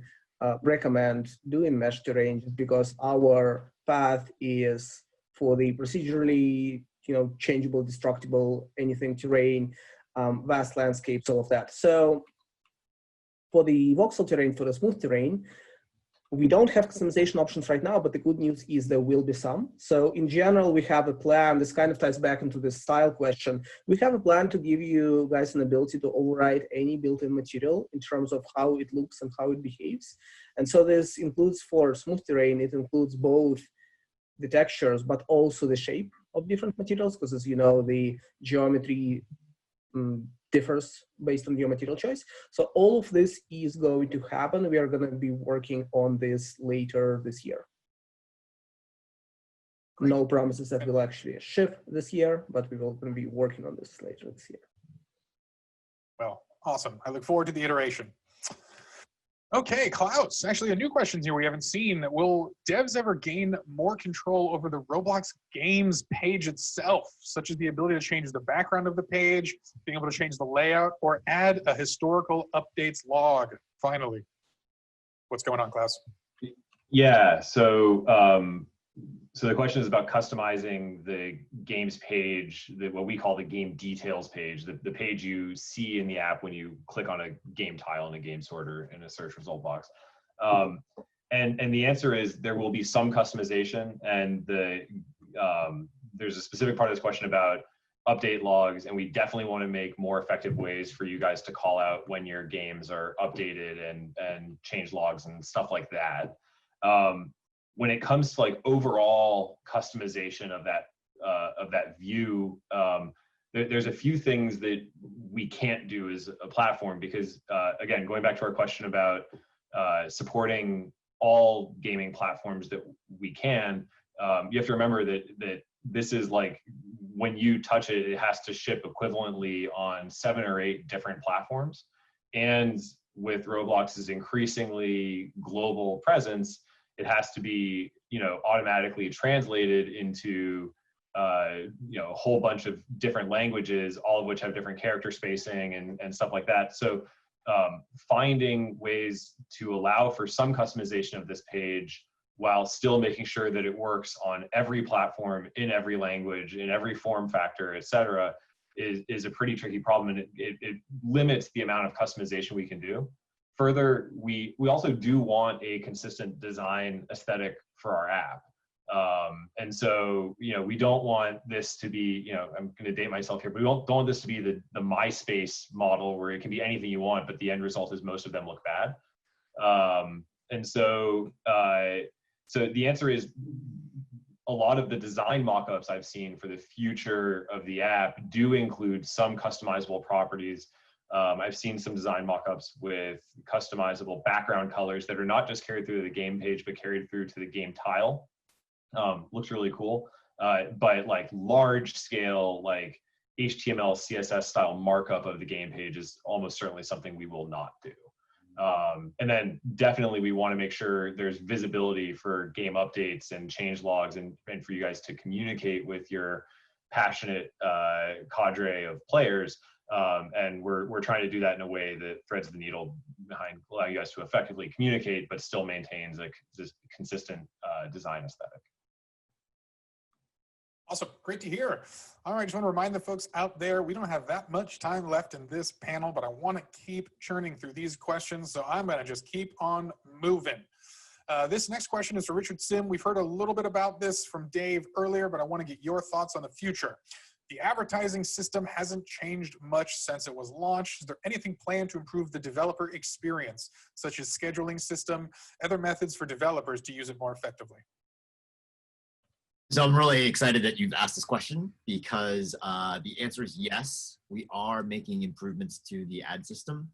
recommend doing mesh terrain just because our path is for the procedurally, you know, changeable, destructible, anything terrain, vast landscapes, all of that. So for the voxel terrain, for the smooth terrain, we don't have customization options right now, but the good news is there will be some. So in general, we have a plan. This kind of ties back into the style question. We have a plan to give you guys an ability to override any built-in material in terms of how it looks and how it behaves. And so this includes for smooth terrain, it includes both the textures, but also the shape of different materials, because as you know, the geometry differs based on your material choice. So all of this is going to happen. We are going to be working on this later this year. Great. No promises that we'll actually ship this year, but we will going to be working on this later this year. Well, awesome. I look forward to the iteration. Okay, Klaus, actually a new question here we haven't seen. Will devs ever gain more control over the Roblox games page itself, such as the ability to change the background of the page, being able to change the layout, or add a historical updates log, finally? What's going on, Klaus? Yeah, so so the question is about customizing the games page, what we call the game details page, the page you see in the app when you click on a game tile in a game sorter in a search result box. And the answer is there will be some customization, and there's a specific part of this question about update logs, and we definitely want to make more effective ways for you guys to call out when your games are updated and change logs and stuff like that. When it comes to like overall customization of that view, there's a few things that we can't do as a platform because, again, going back to our question about supporting all gaming platforms that we can, you have to remember that this is like when you touch it, it has to ship equivalently on 7 or 8 different platforms. And with Roblox's increasingly global presence, it has to be, you know, automatically translated into, you know, a whole bunch of different languages, all of which have different character spacing and stuff like that. So finding ways to allow for some customization of this page while still making sure that it works on every platform, in every language, in every form factor, et cetera, is a pretty tricky problem. And it limits the amount of customization we can do. further, we also do want a consistent design aesthetic for our app. And so, we don't want this to be, I'm going to date myself here, but we don't want this to be the MySpace model where it can be anything you want, but the end result is most of them look bad. And so, so the answer is a lot of the design mockups I've seen for the future of the app do include some customizable properties. I've seen some design mockups with customizable background colors that are not just carried through the game page, but carried through to the game tile. Looks really cool. But like large scale, like HTML, CSS style markup of the game page is almost certainly something we will not do. And then definitely we want to make sure there's visibility for game updates and change logs and for you guys to communicate with your passionate cadre of players. And we're trying to do that in a way that threads the needle behind allowing you guys to effectively communicate, but still maintains this consistent design aesthetic. Awesome, great to hear. All right, just want to remind the folks out there, we don't have that much time left in this panel, but I want to keep churning through these questions, so I'm going to just keep on moving. This next question is for Richard Sim. We've heard a little bit about this from Dave earlier, but I want to get your thoughts on the future. The advertising system hasn't changed much since it was launched. Is there anything planned to improve the developer experience, such as scheduling system, other methods for developers to use it more effectively? So I'm really excited that you've asked this question because the answer is yes, we are making improvements to the ad system.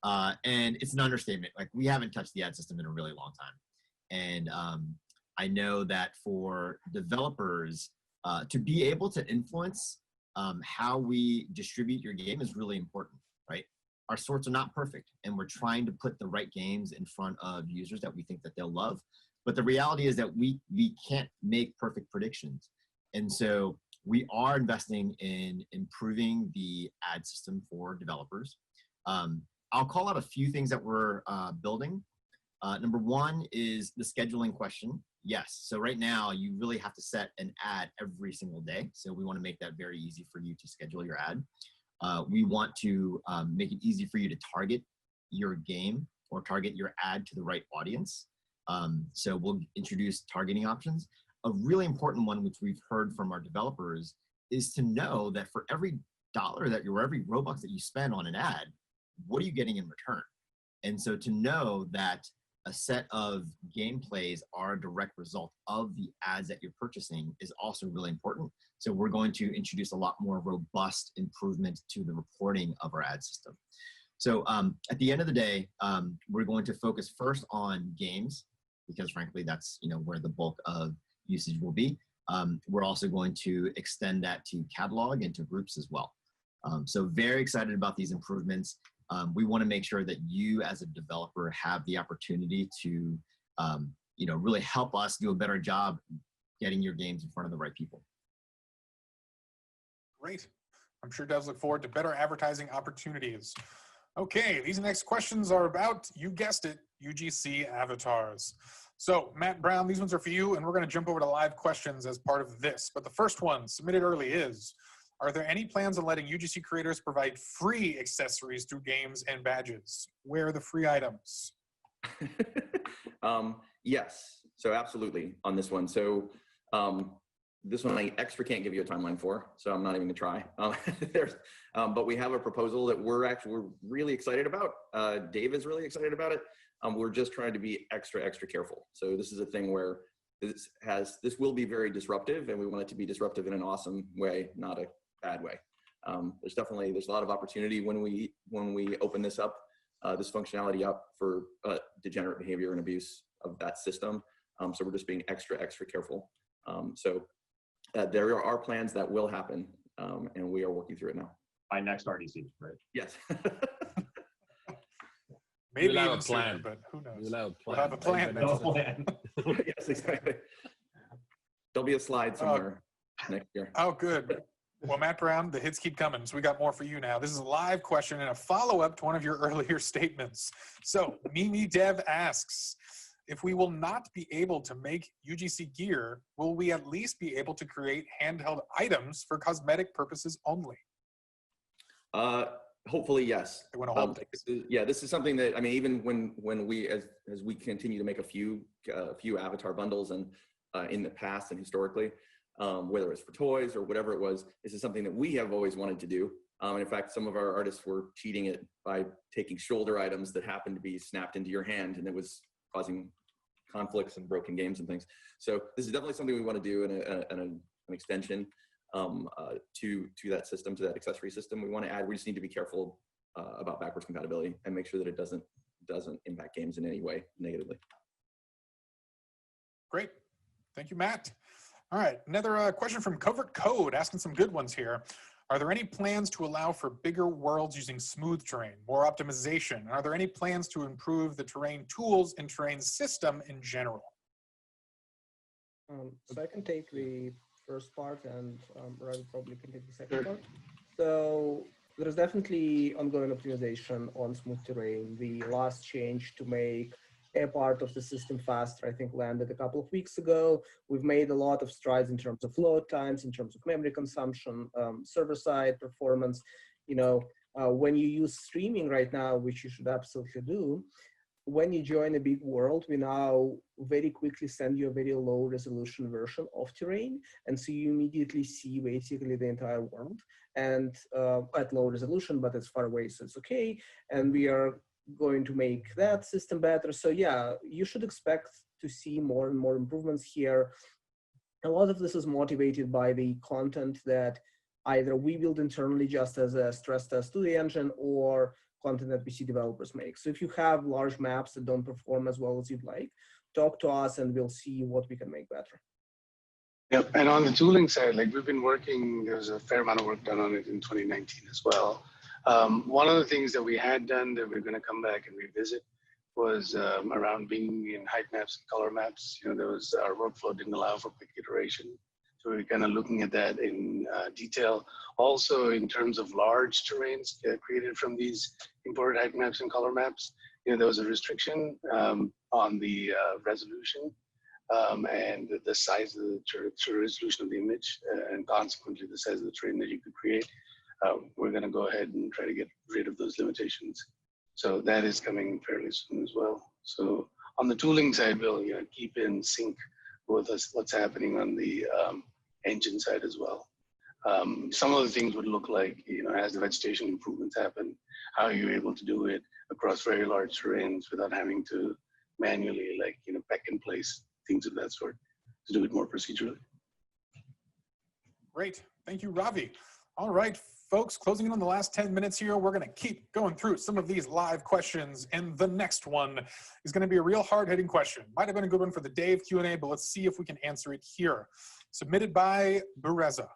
And it's an understatement. Like, we haven't touched the ad system in a really long time. And I know that for developers to be able to influence how we distribute your game is really important, right? Our sorts are not perfect, and we're trying to put the right games in front of users that we think that they'll love. But the reality is that we can't make perfect predictions. And so we are investing in improving the ad system for developers. I'll call out a few things that we're building. Number one is the scheduling question. Yes, so right now you really have to set an ad every single day. So we want to make that very easy for you to schedule your ad. We want to make it easy for you to target your game or target your ad to the right audience. So we'll introduce targeting options. A really important one, which we've heard from our developers, is to know that for every dollar that or every Robux that you spend on an ad, what are you getting in return? And so to know that a set of gameplays are a direct result of the ads that you're purchasing is also really important. So we're going to introduce a lot more robust improvement to the reporting of our ad system. So at the end of the day, we're going to focus first on games, because frankly, that's where the bulk of usage will be. We're also going to extend that to catalog and to groups as well. So very excited about these improvements. We want to make sure that you as a developer have the opportunity to really help us do a better job getting your games in front of the right people. Great. I'm sure devs look forward to better advertising opportunities. Okay, these next questions are about, you guessed it, UGC avatars. So Matt Brown, these ones are for you, and we're going to jump over to live questions as part of this. But the first one submitted early is, are there any plans on letting UGC creators provide free accessories through games and badges? Where are the free items? Yes, so absolutely on this one. So this one I extra can't give you a timeline for, so I'm not even gonna try. But we have a proposal that we're really excited about. Dave is really excited about it. We're just trying to be extra careful. So this is a thing where this will be very disruptive, and we want it to be disruptive in an awesome way, not a bad way. There's a lot of opportunity when we open this up, this functionality up for degenerate behavior and abuse of that system. So we're just being extra careful. So there are plans that will happen, and we are working through it now. By next RDC, right? Yes. Maybe we'll have even a plan, sooner, but who knows? We'll have a plan. We'll have a plan. Yes, exactly. There'll be a slide somewhere next year. Oh, good. Well, Matt Brown, the hits keep coming, so we got more for you now. This is a live question and a follow-up to one of your earlier statements. So Mimi Dev asks, if we will not be able to make UGC gear, will we at least be able to create handheld items for cosmetic purposes only? Hopefully, yes. They want to hold things. Yeah, this is something that, I mean, even when we, as we continue to make a few avatar bundles and in the past and historically, whether it's for toys or whatever it was, this is something that we have always wanted to do. And in fact, some of our artists were cheating it by taking shoulder items that happened to be snapped into your hand, and it was causing conflicts and broken games and things. So this is definitely something we want to do, and an extension to that system, to that accessory system. We want to add. We just need to be careful about backwards compatibility and make sure that it doesn't impact games in any way negatively. Great, thank you, Matt. All right, another question from Covert Code, asking some good ones here. Are there any plans to allow for bigger worlds using smooth terrain, more optimization? And are there any plans to improve the terrain tools and terrain system in general? So I can take the first part, and Ravi probably can take the second part. So there's definitely ongoing optimization on smooth terrain. The last change to make a part of the system faster, I think, landed a couple of weeks ago. We've made a lot of strides in terms of load times, in terms of memory consumption, server-side performance. You know, when you use streaming right now, which you should absolutely do, when you join a big world, we now very quickly send you a very low resolution version of terrain. And so you immediately see basically the entire world, and at low resolution, but it's far away, so it's okay. And we are going to make that system better. So yeah, you should expect to see more and more improvements here. A lot of this is motivated by the content that either we build internally just as a stress test to the engine, or content that we see developers make. So if you have large maps that don't perform as well as you'd like, talk to us and we'll see what we can make better. Yep, and on the tooling side, like we've been working, there was a fair amount of work done on it in 2019 as well. One of the things that we had done that we're going to come back and revisit was around being in height maps and color maps. You know, there was, our workflow didn't allow for quick iteration. So we're kind of looking at that in detail. Also, in terms of large terrains created from these imported height maps and color maps, you know, there was a restriction on the resolution and the size of the resolution of the image, and consequently the size of the terrain that you could create. We're going to go ahead and try to get rid of those limitations. So that is coming fairly soon as well. So on the tooling side, we'll keep in sync with us what's happening on the engine side as well. Some of the things would look like, you know, as the vegetation improvements happen, how are you able to do it across very large terrains without having to manually, like, you know, peck and place, things of that sort, to do it more procedurally. Great, thank you, Ravi. All right, folks, closing in on the last 10 minutes here, we're gonna keep going through some of these live questions, and the next one is gonna be a real hard-hitting question. Might have been a good one for the Dave Q&A, but let's see if we can answer it here. Submitted by Bereza.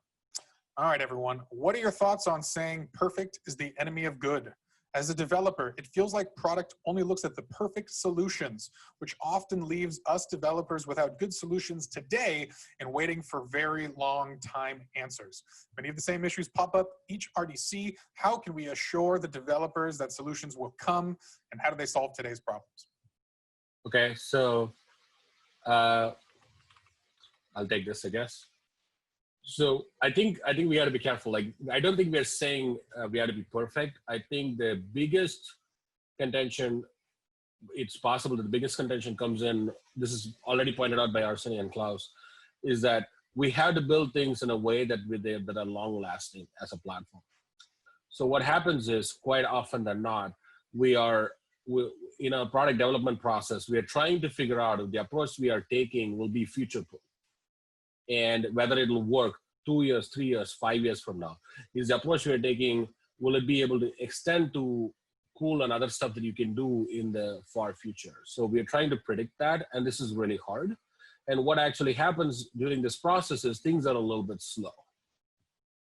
All right, everyone, what are your thoughts on saying perfect is the enemy of good? As a developer, it feels like product only looks at the perfect solutions, which often leaves us developers without good solutions today and waiting for very long time answers. Many of the same issues pop up each RDC. How can we assure the developers that solutions will come, and how do they solve today's problems? Okay, so I'll take this, I guess. So I think we have to be careful. Like, I don't think we're saying we have to be perfect. I think the biggest contention, it's possible that the biggest contention comes in, this is already pointed out by Arseny and Klaus, is that we have to build things in a way that are long lasting as a platform. So what happens is, quite often than not, we in a product development process, we are trying to figure out if the approach we are taking will be future proof, and whether it'll work 2 years, 3 years, 5 years from now. Is the approach we're taking, will it be able to extend to cool and other stuff that you can do in the far future? So we're trying to predict that, and this is really hard. And what actually happens during this process is things are a little bit slow.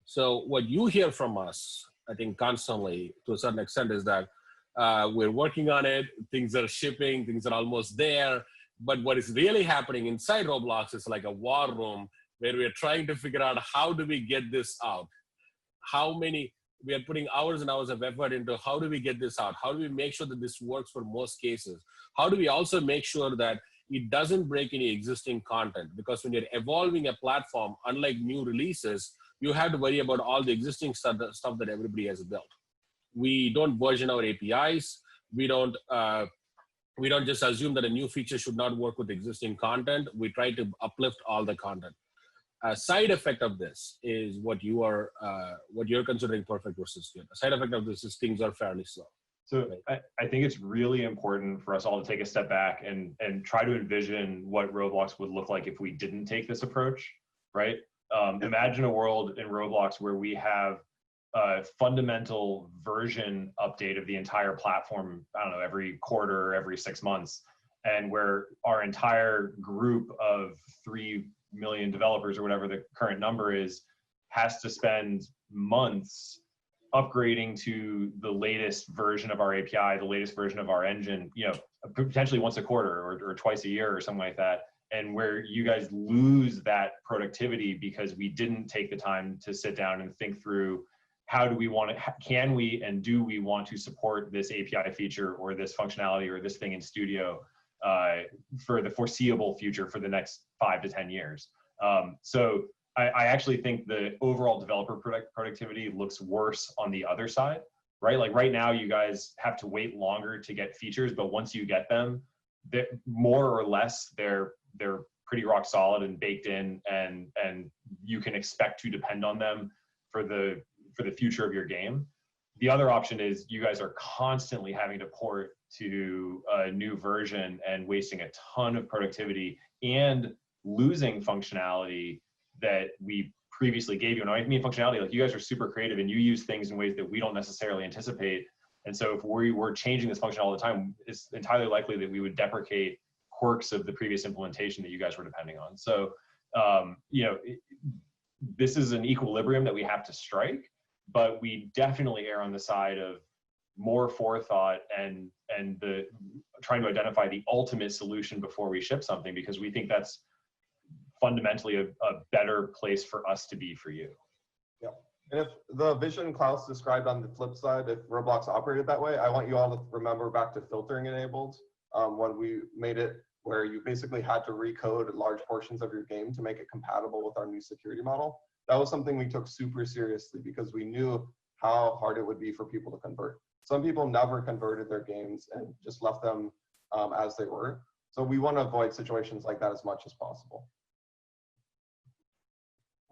So what you hear from us, I think constantly to a certain extent, is that we're working on it, things are shipping, things are almost there. But what is really happening inside Roblox is like a war room where we are trying to figure out, how do we get this out? We are putting hours and hours of effort into how do we get this out? How do we make sure that this works for most cases? How do we also make sure that it doesn't break any existing content? Because when you're evolving a platform, unlike new releases, you have to worry about all the existing stuff that everybody has built. we don't version our APIs. We don't just assume that a new feature should not work with existing content. We try to uplift all the content. A side effect of this is what you're considering perfect versus good. A side effect of this is things are fairly slow. So I think it's really important for us all to take a step back and try to envision what Roblox would look like if we didn't take this approach, right? Imagine a world in Roblox where we have a fundamental version update of the entire platform, I don't know, every quarter, every 6 months, and where our entire group of 3 million developers or whatever the current number is has to spend months upgrading to the latest version of our API, the latest version of our engine, you know, potentially once a quarter or twice a year or something like that. And where you guys lose that productivity because we didn't take the time to sit down and think through how do we want to, can we and do we want to support this API feature or this functionality or this thing in Studio for the foreseeable future for the next 5 to 10 years. So I actually think the overall developer productivity looks worse on the other side, right? Like right now, you guys have to wait longer to get features, but once you get them, more or less, they're pretty rock solid and baked in, and you can expect to depend on them for the future of your game. The other option is you guys are constantly having to port to a new version and wasting a ton of productivity and losing functionality that we previously gave you. And I mean functionality, like you guys are super creative and you use things in ways that we don't necessarily anticipate. And so if we were changing this function all the time, it's entirely likely that we would deprecate quirks of the previous implementation that you guys were depending on. So, you know, this is an equilibrium that we have to strike, but we definitely err on the side of more forethought and the trying to identify the ultimate solution before we ship something, because we think that's fundamentally a better place for us to be for you. Yeah. And if the vision Klaus described on the flip side, if Roblox operated that way, I want you all to remember back to filtering enabled when we made it where you basically had to recode large portions of your game to make it compatible with our new security model. That was something we took super seriously because we knew how hard it would be for people to convert. Some people never converted their games and just left them as they were. So we want to avoid situations like that as much as possible.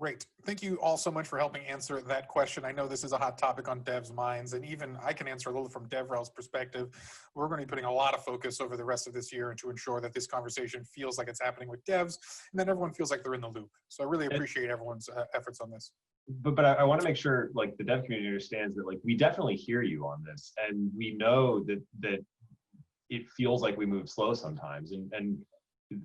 Great. Thank you all so much for helping answer that question. I know this is a hot topic on devs' minds, and even I can answer a little from DevRel's perspective. We're going to be putting a lot of focus over the rest of this year to ensure that this conversation feels like it's happening with devs, and then everyone feels like they're in the loop. So I really appreciate everyone's efforts on this. But I want to make sure like the dev community understands that like we definitely hear you on this, and we know that it feels like we move slow sometimes, and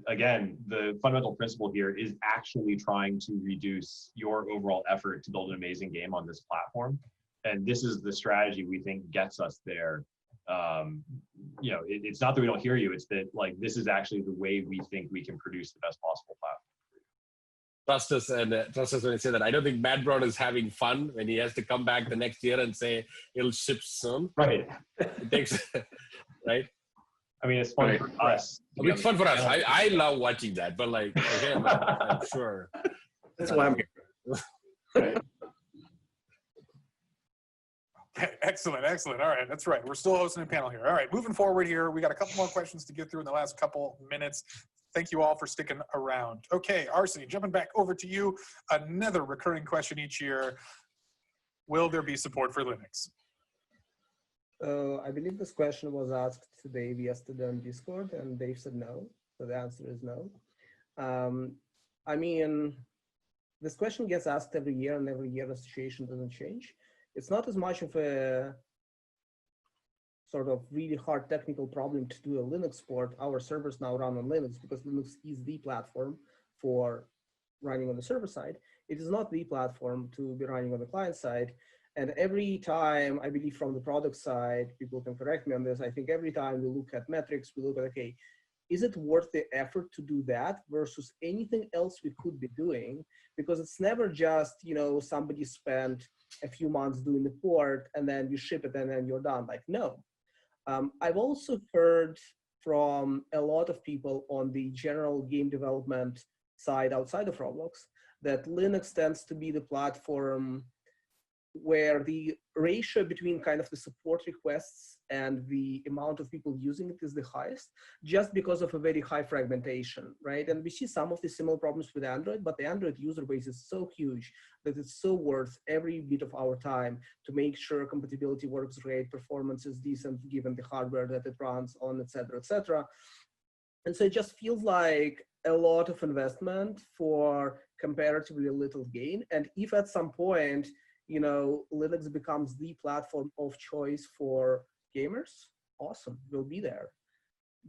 again, the fundamental principle here is actually trying to reduce your overall effort to build an amazing game on this platform. And this is the strategy we think gets us there. You know, it's not that we don't hear you, it's that like, this is actually the way we think we can produce the best possible platform. Trust us when I say that. I don't think Matt Brown is having fun when he has to come back the next year and say it'll ship soon. Right. It takes, right? I mean, it's fun for us. It's fun for us. I love watching that, but like, again, I'm sure. That's why I'm here. Right. Okay, excellent, excellent. All right, that's right. We're still hosting a panel here. All right, moving forward here, we got a couple more questions to get through in the last couple minutes. Thank you all for sticking around. Okay, Arseny, jumping back over to you. Another recurring question each year. Will there be support for Linux? I believe this question was asked to Dave yesterday on Discord, and Dave said no. So the answer is no. I mean, this question gets asked every year, and every year the situation doesn't change. It's not as much of a sort of really hard technical problem to do a Linux port. Our servers now run on Linux because Linux is the platform for running on the server side. It is not the platform to be running on the client side. And every time, I believe from the product side, people can correct me on this, I think every time we look at metrics, we look at, okay, is it worth the effort to do that versus anything else we could be doing? Because it's never just, you know, somebody spent a few months doing the port and then you ship it and then you're done. Like, no. I've also heard from a lot of people on the general game development side outside of Roblox that Linux tends to be the platform where the ratio between kind of the support requests and the amount of people using it is the highest, just because of a very high fragmentation, right? And we see some of the similar problems with Android, but the Android user base is so huge that it's so worth every bit of our time to make sure compatibility works great, performance is decent given the hardware that it runs on, et cetera, et cetera. And so it just feels like a lot of investment for comparatively little gain. And if at some point, you know, Linux becomes the platform of choice for gamers, awesome, we'll be there.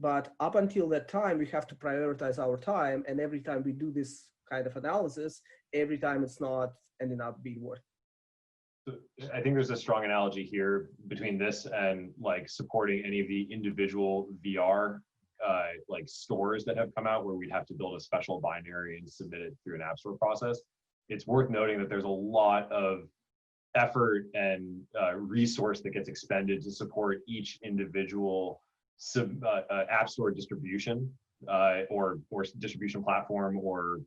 But up until that time, we have to prioritize our time. And every time we do this kind of analysis, every time it's not ending up being worth it. I think there's a strong analogy here between this and like supporting any of the individual VR like stores that have come out where we'd have to build a special binary and submit it through an app store process. It's worth noting that there's a lot of effort and resource that gets expended to support each individual app store distribution or distribution platform or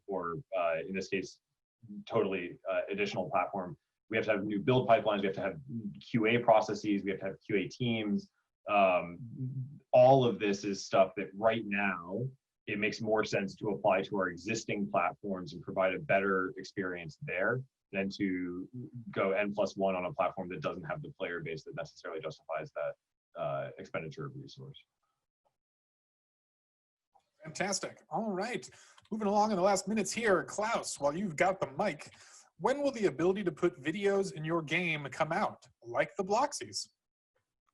in this case, totally additional platform. We have to have new build pipelines. We have to have QA processes. We have to have QA teams. All of this is stuff that right now, it makes more sense to apply to our existing platforms and provide a better experience there than to go N+1 on a platform that doesn't have the player base that necessarily justifies that expenditure of resource. Fantastic. All right. Moving along in the last minutes here, Klaus, while you've got the mic, when will the ability to put videos in your game come out, like the Bloxies?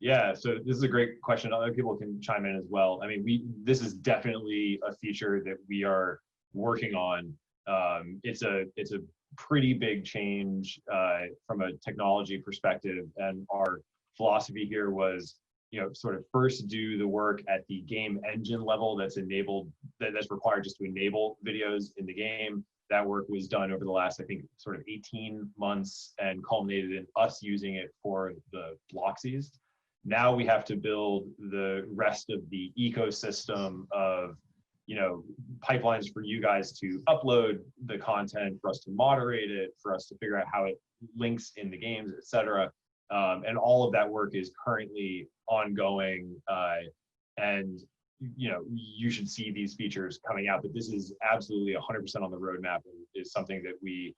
Yeah, so this is a great question. Other people can chime in as well. I mean, this is definitely a feature that we are working on. It's a pretty big change from a technology perspective, and our philosophy here was, you know, sort of first do the work at the game engine level that's enabled, that's required just to enable videos in the game. That work was done over the last, I think, sort of 18 months and culminated in us using it for the Bloxies. Now we have to build the rest of the ecosystem of, you know, pipelines for you guys to upload the content, for us to moderate it, for us to figure out how it links in the games, et cetera. And all of that work is currently ongoing. And, you know, you should see these features coming out, but this is absolutely 100% on the roadmap and is something that we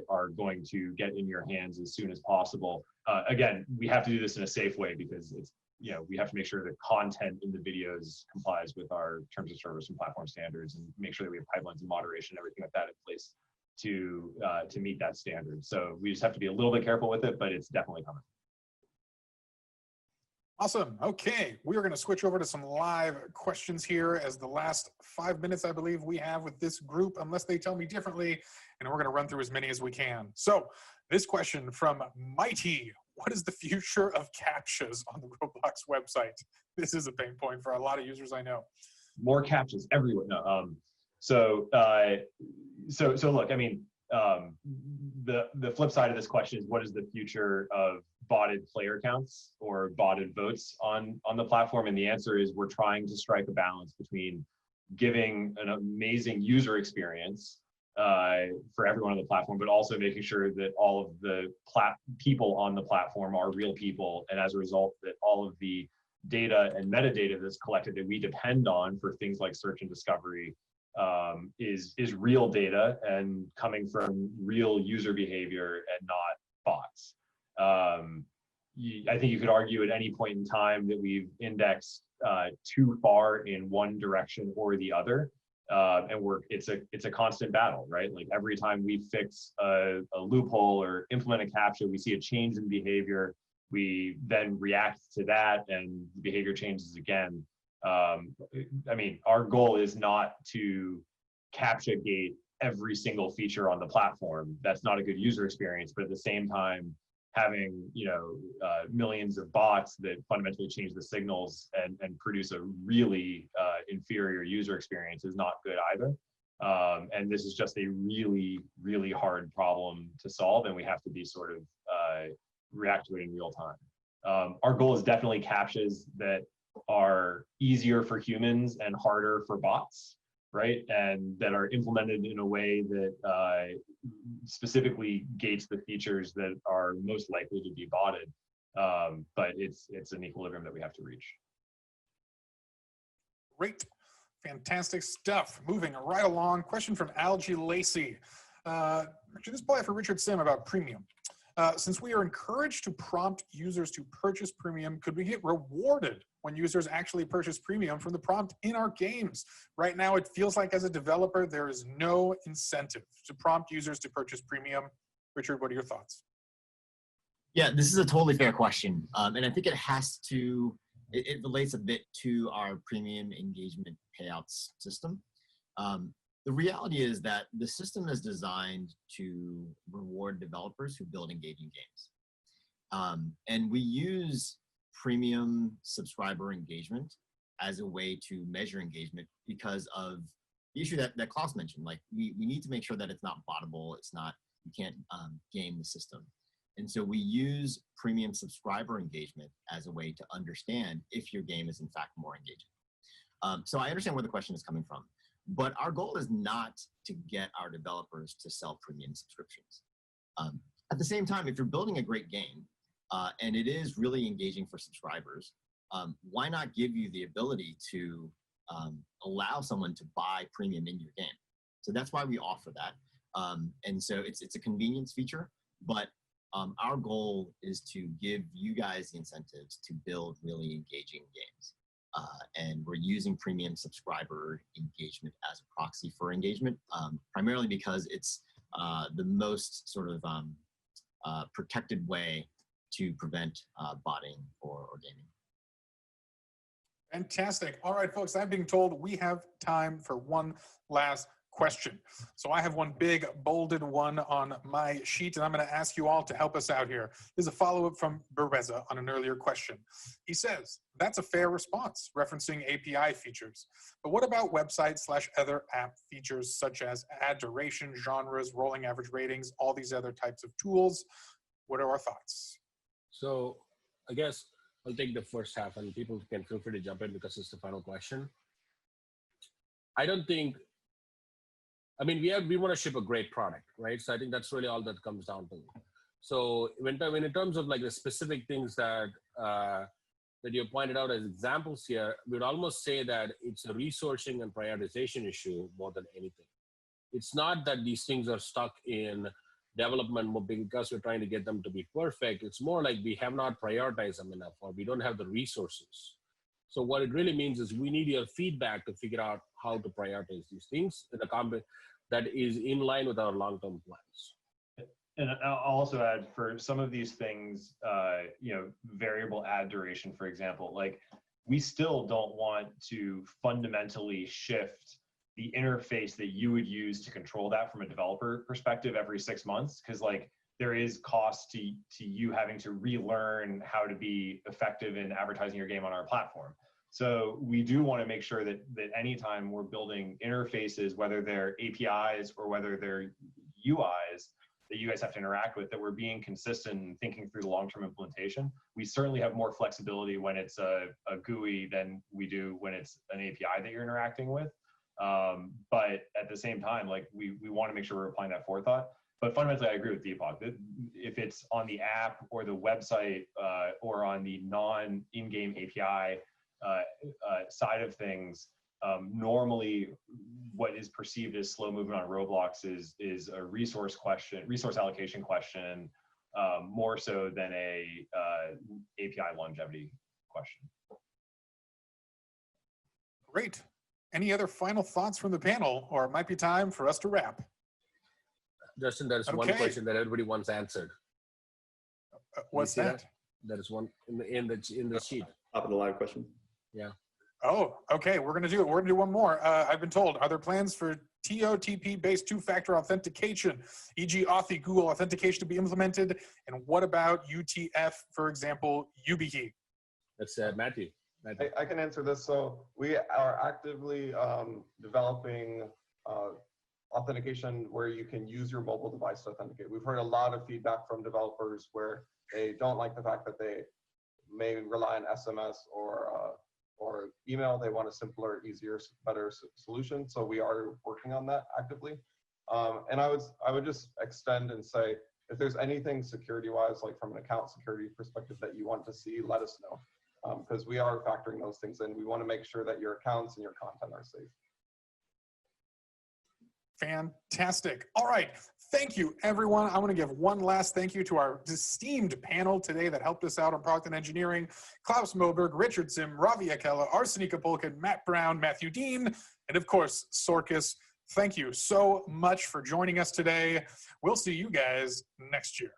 are going to get in your hands as soon as possible. Again, we have to do this in a safe way because it's, you know, we have to make sure the content in the videos complies with our terms of service and platform standards, and make sure that we have pipelines and moderation, everything like that in place to meet that standard. So we just have to be a little bit careful with it, but it's definitely coming. Awesome. Okay, we are going to switch over to some live questions here as the last 5 minutes, I believe, we have with this group, unless they tell me differently, and we're going to run through as many as we can. So this question from Mighty: what is the future of CAPTCHAs on the Roblox website? This is a pain point for a lot of users, I know. More CAPTCHAs everywhere. No, so look, I mean, the flip side of this question is, what is the future of botted player counts or botted votes on the platform? And the answer is, we're trying to strike a balance between giving an amazing user experience for everyone on the platform, but also making sure that all of the people on the platform are real people, and as a result, that all of the data and metadata that's collected that we depend on for things like search and discovery is real data and coming from real user behavior and not bots. I think you could argue at any point in time that we've indexed too far in one direction or the other, and it's a constant battle, right? Like every time we fix a loophole or implement a CAPTCHA, we see a change in behavior. We then react to that, and the behavior changes again. I mean, our goal is not to CAPTCHA gate every single feature on the platform. That's not a good user experience, but at the same time, having, you know, millions of bots that fundamentally change the signals and produce a really inferior user experience is not good either. And this is just a really, really hard problem to solve, and we have to be sort of react to it in real time. Our goal is definitely CAPTCHAs that are easier for humans and harder for bots. right? And that are implemented in a way that specifically gates the features that are most likely to be botted. But it's an equilibrium that we have to reach. Great. Fantastic stuff. Moving right along. Question from Algie Lacey. This is probably for Richard Sim about premium. Since we are encouraged to prompt users to purchase premium, could we get rewarded when users actually purchase premium from the prompt in our games? Right now, it feels like as a developer, there is no incentive to prompt users to purchase premium. Richard, what are your thoughts? Yeah, this is a totally fair question. And I think it relates a bit to our premium engagement payouts system. The reality is that the system is designed to reward developers who build engaging games. And we use premium subscriber engagement as a way to measure engagement because of the issue that Klaus mentioned. Like we need to make sure that it's not bottable, you can't game the system. And so we use premium subscriber engagement as a way to understand if your game is in fact more engaging. So I understand where the question is coming from, but our goal is not to get our developers to sell premium subscriptions. At the same time, if you're building a great game and it is really engaging for subscribers, why not give you the ability to allow someone to buy premium in your game? So that's why we offer that. And so it's a convenience feature, but our goal is to give you guys the incentives to build really engaging games. And we're using premium subscriber engagement as a proxy for engagement, primarily because it's the most sort of protected way to prevent botting or gaming. Fantastic. All right, folks, I'm being told we have time for one last question. So I have one big bolded one on my sheet, and I'm going to ask you all to help us out here. There's a follow-up from Bereza on an earlier question. He says, that's a fair response, referencing API features. But what about website/other app features such as ad duration, genres, rolling average ratings, all these other types of tools? What are our thoughts? So I guess I'll take the first half and people can feel free to jump in because it's the final question. We want to ship a great product, right? So I think that's really all that comes down to. So in terms of like the specific things that you pointed out as examples here, we'd almost say that it's a resourcing and prioritization issue more than anything. It's not that these things are stuck in development because we're trying to get them to be perfect. It's more like we have not prioritized them enough, or we don't have the resources. So what it really means is we need your feedback to figure out how to prioritize these things in a that is in line with our long-term plans. And I'll also add for some of these things, variable ad duration, for example, like we still don't want to fundamentally shift the interface that you would use to control that from a developer perspective every 6 months, because like there is cost to you having to relearn how to be effective in advertising your game on our platform. So we do want to make sure that anytime we're building interfaces, whether they're APIs or whether they're UIs that you guys have to interact with, that we're being consistent and thinking through the long-term implementation. We certainly have more flexibility when it's a GUI than we do when it's an API that you're interacting with. But at the same time, like we want to make sure we're applying that forethought. But fundamentally, I agree with Deepak that if it's on the app or the website or on the non-in-game API side of things, normally what is perceived as slow movement on Roblox is a resource allocation question, more so than a API longevity question. Great. Any other final thoughts from the panel, or it might be time for us to wrap? Justin, there's one question that everybody wants answered. What's that? There is one in the sheet. Top of the live question. Yeah. Oh, okay. We're going to do it. We're going to do one more. I've been told, are there plans for TOTP-based two-factor authentication, e.g. Authy Google authentication to be implemented? And what about UTF, for example, YubiKey? That's Matthew. I can answer this. So we are actively developing authentication where you can use your mobile device to authenticate. We've heard a lot of feedback from developers where they don't like the fact that they may rely on SMS or or email. They want a simpler, easier, better solution. So we are working on that actively. And I would just extend and say, if there's anything security-wise, like from an account security perspective that you want to see, let us know. Because we are factoring those things in. We want to make sure that your accounts and your content are safe. Fantastic. All right. Thank you, everyone. I want to give one last thank you to our esteemed panel today that helped us out on product and engineering. Klaus Moberg, Richard Sim, Ravi Akella, Arseny Kapulkin, Matt Brown, Matthew Dean, and of course, Sorkis. Thank you so much for joining us today. We'll see you guys next year.